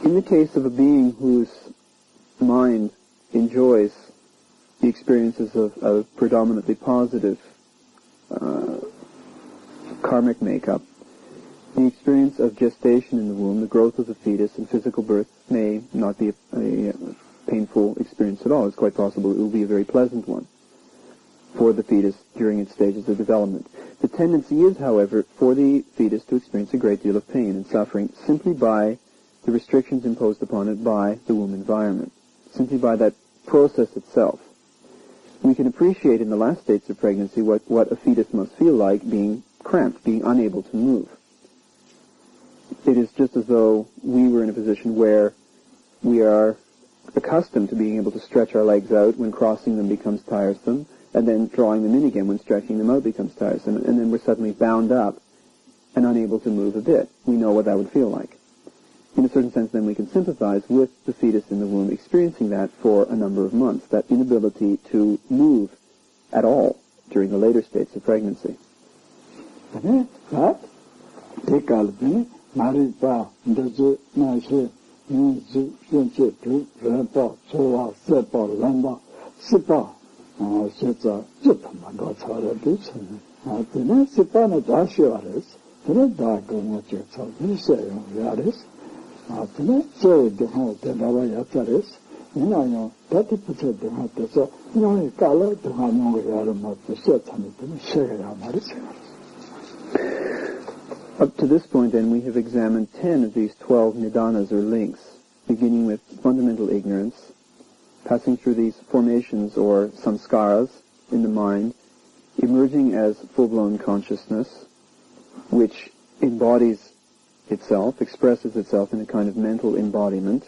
In the case of a being whose mind enjoys the experiences of predominantly positive karmic makeup, the experience of gestation in the womb, the growth of the fetus, and physical birth may not be a painful experience at all. It's quite possible it will be a very pleasant one for the fetus during its stages of development. The tendency is, however, for the fetus to experience a great deal of pain and suffering simply by the restrictions imposed upon it by the womb environment, simply by that process itself. We can appreciate in the last states of pregnancy what a fetus must feel like being cramped, being unable to move. It is just as though we were in a position where we are accustomed to being able to stretch our legs out when crossing them becomes tiresome, and then drawing them in again when stretching them out becomes tiresome, and then we're suddenly bound up and unable to move a bit. We know what that would feel like. In a certain sense, then, we can sympathize with the fetus in the womb experiencing that for a number of months, that inability to move at all during the later states of pregnancy. Up to this point, then, we have examined 10 of these 12 nidanas, or links, beginning with fundamental ignorance, passing through these formations, or samskaras, in the mind, emerging as full-blown consciousness, which embodies itself, expresses itself in a kind of mental embodiment,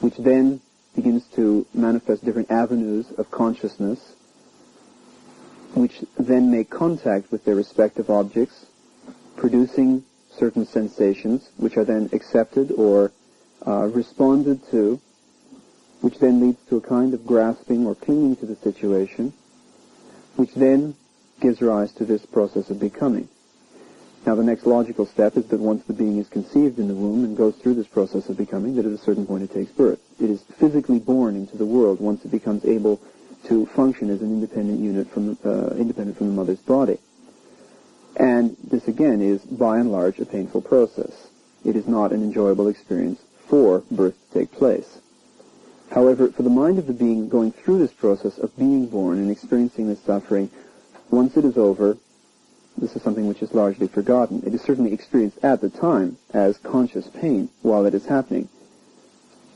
which then begins to manifest different avenues of consciousness, which then make contact with their respective objects, producing certain sensations, which are then accepted or responded to, which then leads to a kind of grasping or clinging to the situation, which then gives rise to this process of becoming. Now, the next logical step is that once the being is conceived in the womb and goes through this process of becoming, that at a certain point it takes birth. It is physically born into the world once it becomes able to function as an independent unit independent from the mother's body. And this, again, is, by and large, a painful process. It is not an enjoyable experience for birth to take place. However, for the mind of the being going through this process of being born and experiencing this suffering, once it is over, this is something which is largely forgotten. It is certainly experienced at the time as conscious pain while it is happening.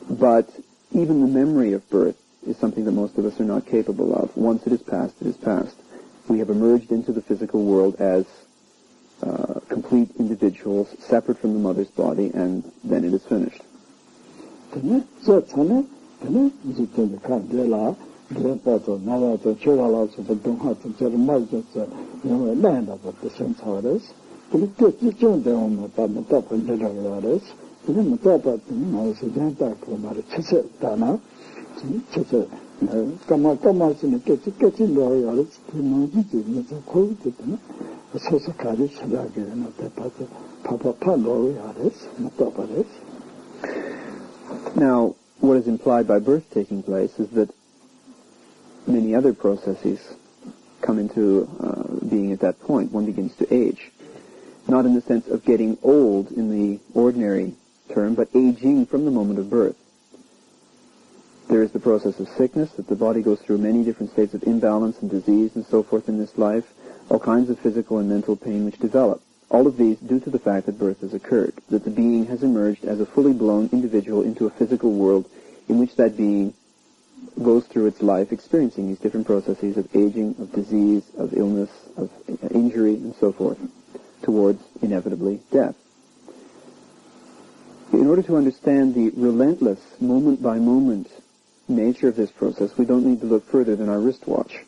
But even the memory of birth is something that most of us are not capable of. Once it is past, it is past. We have emerged into the physical world as complete individuals, separate from the mother's body, and then it is finished. Now, what is implied by birth taking place is that many other processes come into being at that point. One begins to age. Not in the sense of getting old in the ordinary term, but aging from the moment of birth. There is the process of sickness, that the body goes through many different states of imbalance and disease and so forth in this life, all kinds of physical and mental pain which develop. All of these due to the fact that birth has occurred, that the being has emerged as a fully blown individual into a physical world in which that being goes through its life experiencing these different processes of aging, of disease, of illness, of injury, and so forth, towards, inevitably, death. In order to understand the relentless, moment-by-moment nature of this process, we don't need to look further than our wristwatch.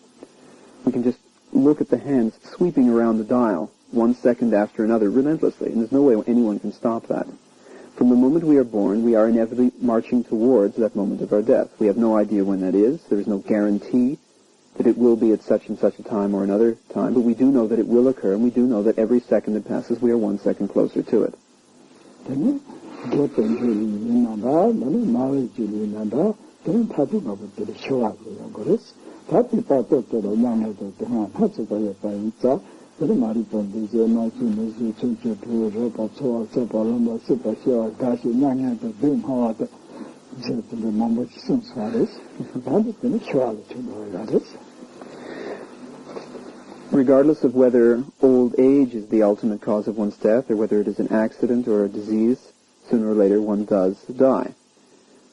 We can just look at the hands sweeping around the dial, 1 second after another, relentlessly, and there's no way anyone can stop that. From the moment we are born, we are inevitably marching towards that moment of our death. We have no idea when that is. There is no guarantee that it will be at such and such a time or another time, but we do know that it will occur, and we do know that every second that passes, we are 1 second closer to it. Regardless of whether old age is the ultimate cause of one's death, or whether it is an accident or a disease, sooner or later one does die.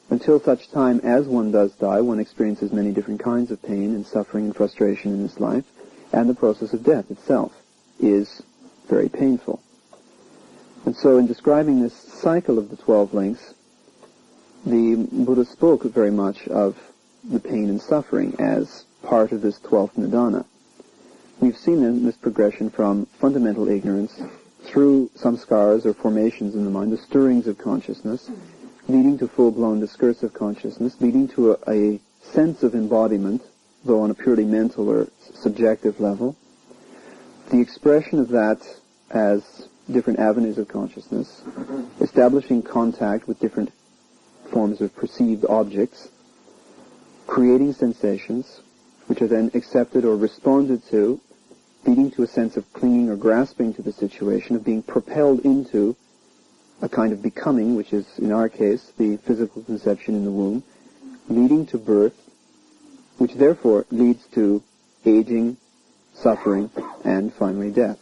Until such time as one does die, one experiences many different kinds of pain and suffering and frustration in this life, and the process of death itself is very painful. And so in describing this cycle of the 12 links, the Buddha spoke very much of the pain and suffering as part of this 12th nidana. We've seen this progression from fundamental ignorance through samskaras or formations in the mind, the stirrings of consciousness, leading to full-blown discursive consciousness, leading to a sense of embodiment, though on a purely mental or subjective level. The expression of that as different avenues of consciousness, establishing contact with different forms of perceived objects, creating sensations, which are then accepted or responded to, leading to a sense of clinging or grasping to the situation, of being propelled into a kind of becoming, which is, in our case, the physical conception in the womb, leading to birth, which therefore leads to aging, suffering, and finally death.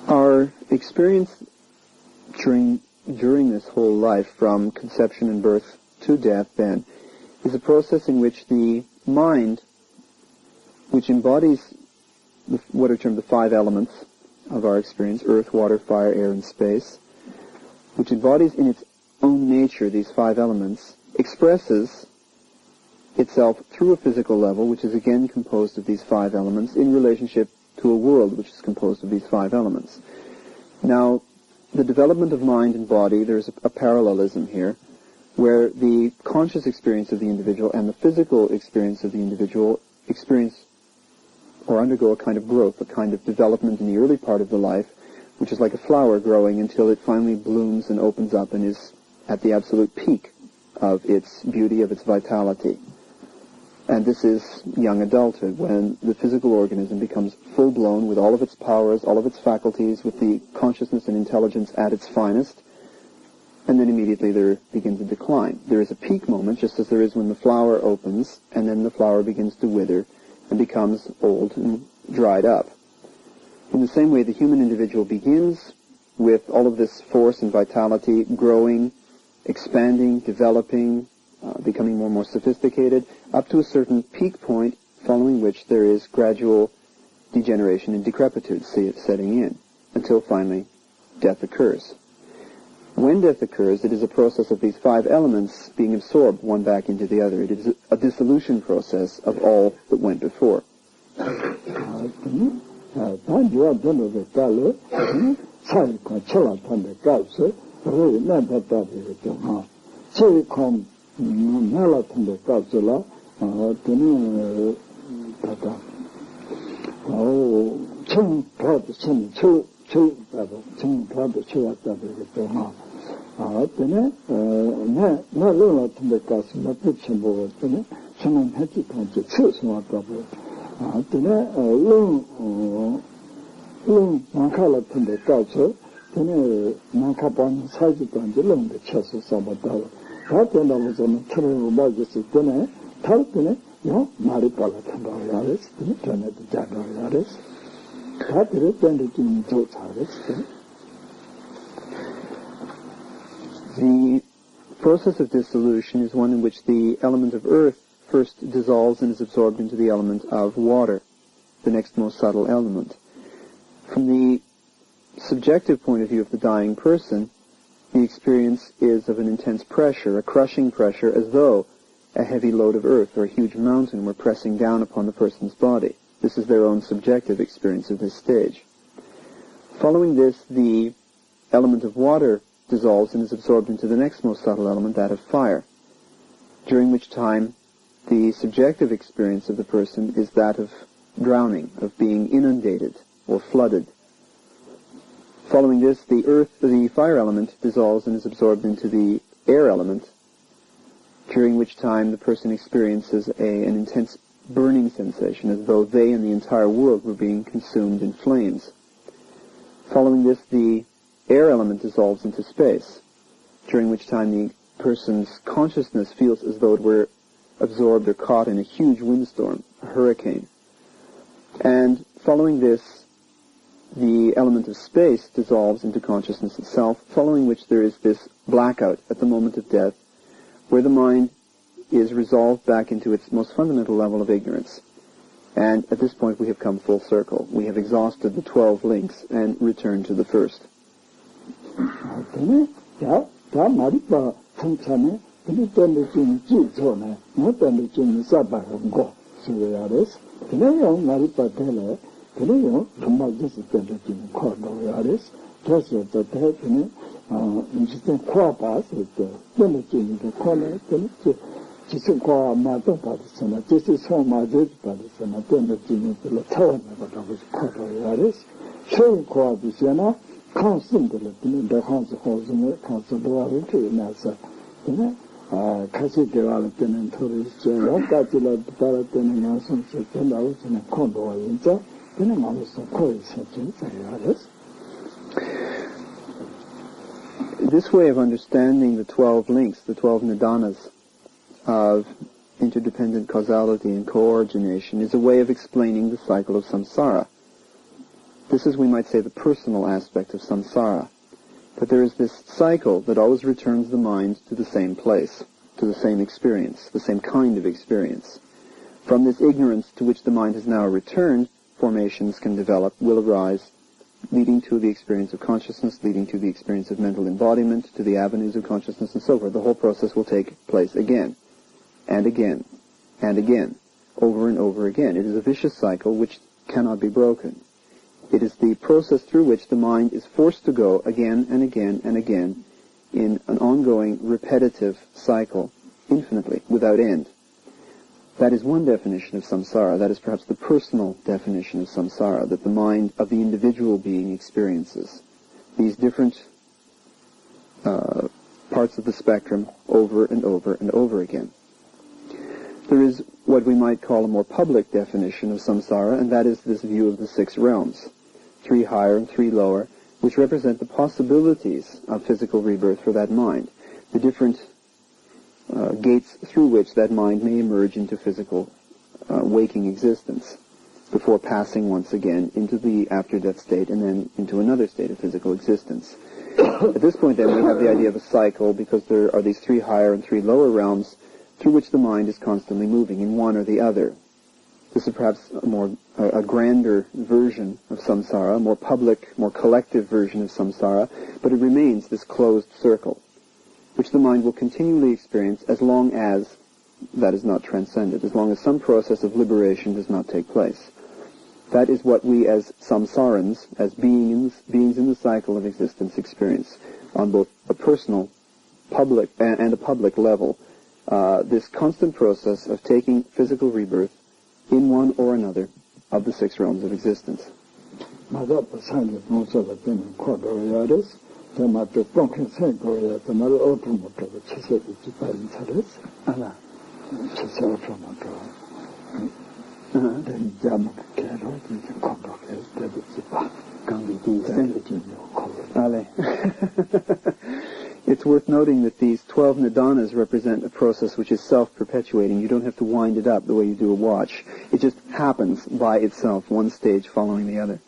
Our experience during this whole life, from conception and birth to death, then, is a process in which the mind, which embodies what are termed the 5 elements of our experience, earth, water, fire, air, and space, which embodies in its own nature these 5 elements, expresses itself through a physical level, which is again composed of these 5 elements, in relationship to a world which is composed of these 5 elements. Now, the development of mind and body, there's a parallelism here, where the conscious experience of the individual and the physical experience of the individual experience or undergo a kind of growth, a kind of development in the early part of the life, which is like a flower growing until it finally blooms and opens up and is at the absolute peak of its beauty, of its vitality. And this is young adulthood, when the physical organism becomes full-blown with all of its powers, all of its faculties, with the consciousness and intelligence at its finest, and then immediately there begins a decline. There is a peak moment, just as there is when the flower opens, and then the flower begins to wither and becomes old and dried up. In the same way, the human individual begins with all of this force and vitality, growing, expanding, developing, becoming more and more sophisticated, up to a certain peak point, following which there is gradual degeneration and decrepitude setting in, until finally death occurs. When death occurs, it is a process of these 5 elements being absorbed one back into the other. It is a dissolution process of all that went before. 단지와 되는 가로 사이콘 칠라탄데 가서 그 나다다데 좀 제이콘 나라탄데 가서라 되는 다다 청 프로드 청 다도 청 프로드 쳐왔다데 좀 되네 나 같은데 가서 맞지 뭐 되네 저는 했지 단지 쳐서 왔다고 되네 만카라던데 가서 되네 만카반 사이즈도 안 들는데 쳐서 잡았다. 다 된다고 저는 틀을 맞았을 때네 탈 때네 요 말이 빨라탄다고 야랬어. 전에도 잘하고 야랬어. 다 들었는데 좀 좋다랬어. The process of dissolution is one in which the element of earth first dissolves and is absorbed into the element of water, the next most subtle element. From the subjective point of view of the dying person, the experience is of an intense pressure, a crushing pressure, as though a heavy load of earth or a huge mountain were pressing down upon the person's body. This is their own subjective experience of this stage. Following this, the element of water dissolves and is absorbed into the next most subtle element, that of fire, during which time the subjective experience of the person is that of drowning, of being inundated or flooded. Following this, the fire element dissolves and is absorbed into the air element, during which time the person experiences an intense burning sensation, as though they and the entire world were being consumed in flames. Following this, the air element dissolves into space, during which time the person's consciousness feels as though it were absorbed or caught in a huge windstorm, a hurricane. And following this, the element of space dissolves into consciousness itself, following which there is this blackout at the moment of death, where the mind is resolved back into its most fundamental level of ignorance. And at this point we have come full circle. We have exhausted the 12 links and returned to the first. This way of understanding the 12 links, the 12 nidanas of interdependent causality and co-origination, is a way of explaining the cycle of samsara. This is, we might say, the personal aspect of samsara. But there is this cycle that always returns the mind to the same place, to the same experience, the same kind of experience. From this ignorance to which the mind has now returned, formations can develop, will arise, leading to the experience of consciousness, leading to the experience of mental embodiment, to the avenues of consciousness, and so forth. The whole process will take place again, and again, and again, over and over again. It is a vicious cycle which cannot be broken. It is the process through which the mind is forced to go again and again and again in an ongoing, repetitive cycle, infinitely, without end. That is one definition of samsara. That is perhaps the personal definition of samsara, that the mind of the individual being experiences these different parts of the spectrum over and over and over again. There is what we might call a more public definition of samsara, and that is this view of the 6 realms, 3 higher and 3 lower, which represent the possibilities of physical rebirth for that mind, the different gates through which that mind may emerge into physical waking existence before passing once again into the after-death state and then into another state of physical existence. At this point, then, we have the idea of a cycle because there are these 3 higher and 3 lower realms through which the mind is constantly moving in one or the other. This is perhaps a grander version of samsara, a more public, more collective version of samsara, but it remains this closed circle, which the mind will continually experience as long as that is not transcended, as long as some process of liberation does not take place. That is what we as samsarans, as beings in the cycle of existence, experience on both a personal, public, and a public level. This constant process of taking physical rebirth in one or another of the 6 realms of existence. It's worth noting that these 12 nidanas represent a process which is self-perpetuating. You don't have to wind it up the way you do a watch. It just happens by itself, one stage following the other.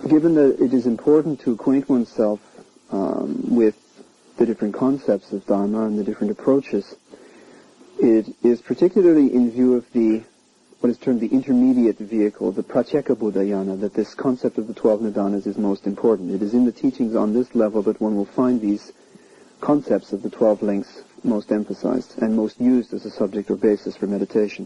Given that it is important to acquaint oneself with the different concepts of Dharma and the different approaches, it is particularly in view of what is termed the intermediate vehicle, the Pratyeka Buddhayana, that this concept of the 12 nidanas is most important. It is in the teachings on this level that one will find these concepts of the 12 links most emphasized and most used as a subject or basis for meditation.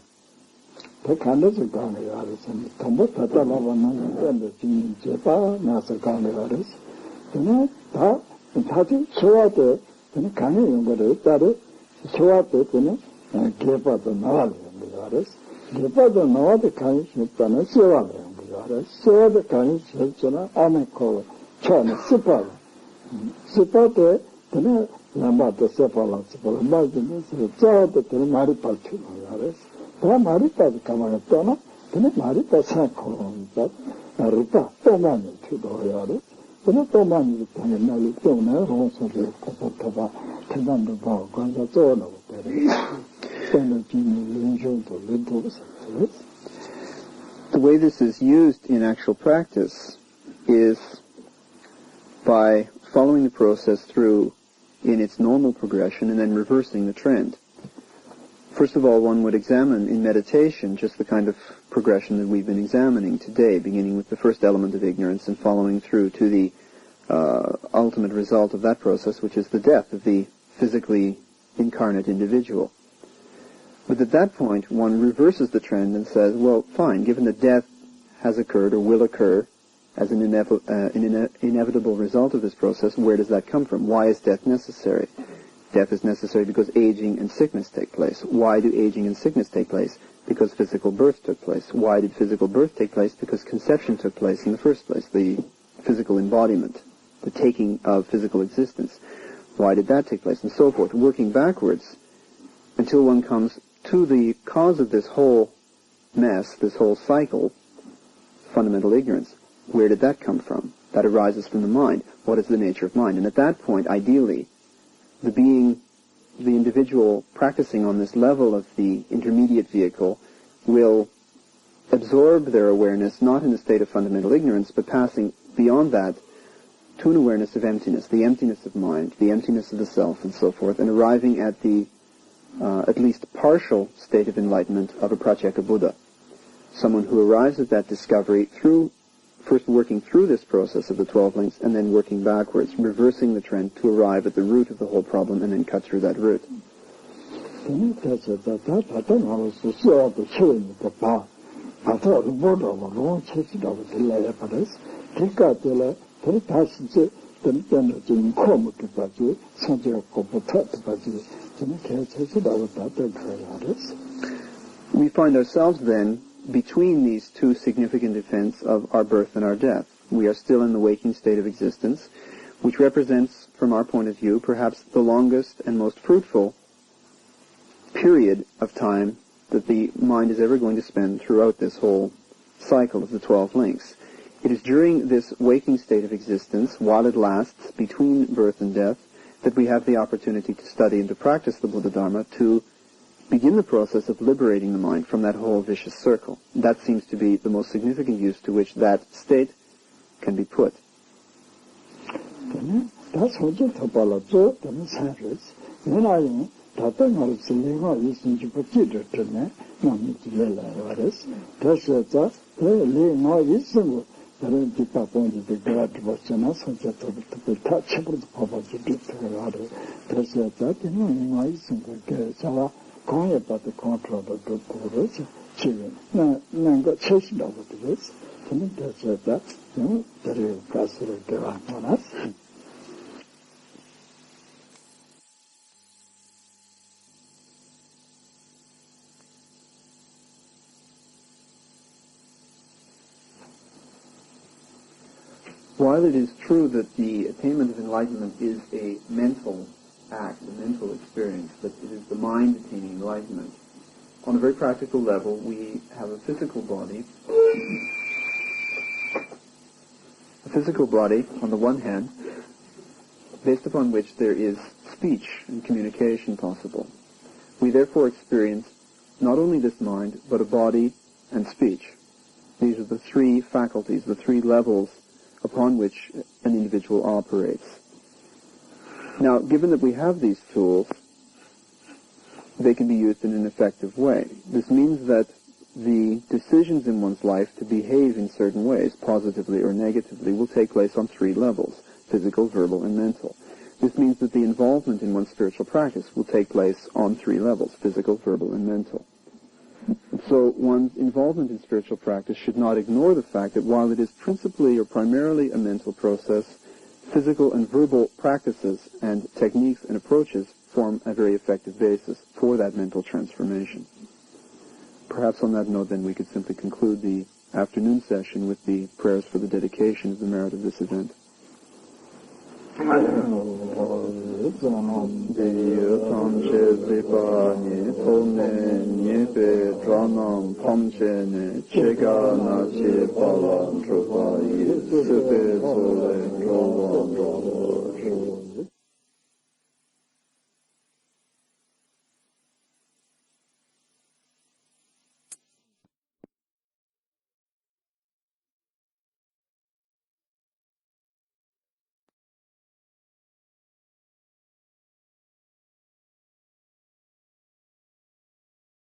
The way this is used in actual practice is by following the process through in its normal progression and then reversing the trend. First of all, one would examine in meditation just the kind of progression that we've been examining today, beginning with the first element of ignorance and following through to the ultimate result of that process, which is the death of the physically incarnate individual. But at that point, one reverses the trend and says, well, fine, given that death has occurred or will occur as an inevitable result of this process, where does that come from? Why is death necessary? Death is necessary because aging and sickness take place. Why do aging and sickness take place? Because physical birth took place. Why did physical birth take place? Because conception took place in the first place, the physical embodiment, the taking of physical existence. Why did that take place? And so forth, working backwards until one comes to the cause of this whole mess, this whole cycle, fundamental ignorance. Where did that come from? That arises from the mind. What is the nature of mind? And at that point, ideally, the individual practicing on this level of the intermediate vehicle will absorb their awareness not in a state of fundamental ignorance, but passing beyond that to an awareness of emptiness, the emptiness of mind, the emptiness of the self, and so forth, and arriving at the at least partial state of enlightenment of a Pratyeka Buddha. Someone who arrives at that discovery through first working through this process of the 12 links and then working backwards, reversing the trend to arrive at the root of the whole problem and then cut through that root. We find ourselves then between these two significant events of our birth and our death. We are still in the waking state of existence, which represents, from our point of view, perhaps the longest and most fruitful period of time that the mind is ever going to spend throughout this whole cycle of the 12 links. It is during this waking state of existence, while it lasts, between birth and death, that we have the opportunity to study and to practice the Buddha Dharma, to begin the process of liberating the mind from that whole vicious circle. That seems to be the most significant use to which that state can be put. 다른 뒷바본지 그라트 버스나 선자도 다 쳐버도 봐봐지 뒤터가 하루 그래서 자기는 이마 있으니까 제가 공에 받도 컨트롤도 듣고 그러지 지금 나가 최신다고 그랬어 저는 그래서 저를 가수를 대화 하나 While it is true that the attainment of enlightenment is a mental act, a mental experience, that it is the mind attaining enlightenment, on a very practical level, we have a physical body on the one hand, based upon which there is speech and communication possible. We therefore experience not only this mind, but a body and speech. These are the three faculties, the three levels upon which an individual operates. Now, given that we have these tools, they can be used in an effective way. This means that the decisions in one's life to behave in certain ways, positively or negatively, will take place on three levels: physical, verbal, and mental. This means that the involvement in one's spiritual practice will take place on three levels: physical, verbal, and mental. So one's involvement in spiritual practice should not ignore the fact that while it is principally or primarily a mental process, physical and verbal practices and techniques and approaches form a very effective basis for that mental transformation. Perhaps on that note, then, we could simply conclude the afternoon session with the prayers for the dedication of the merit of this event. Dear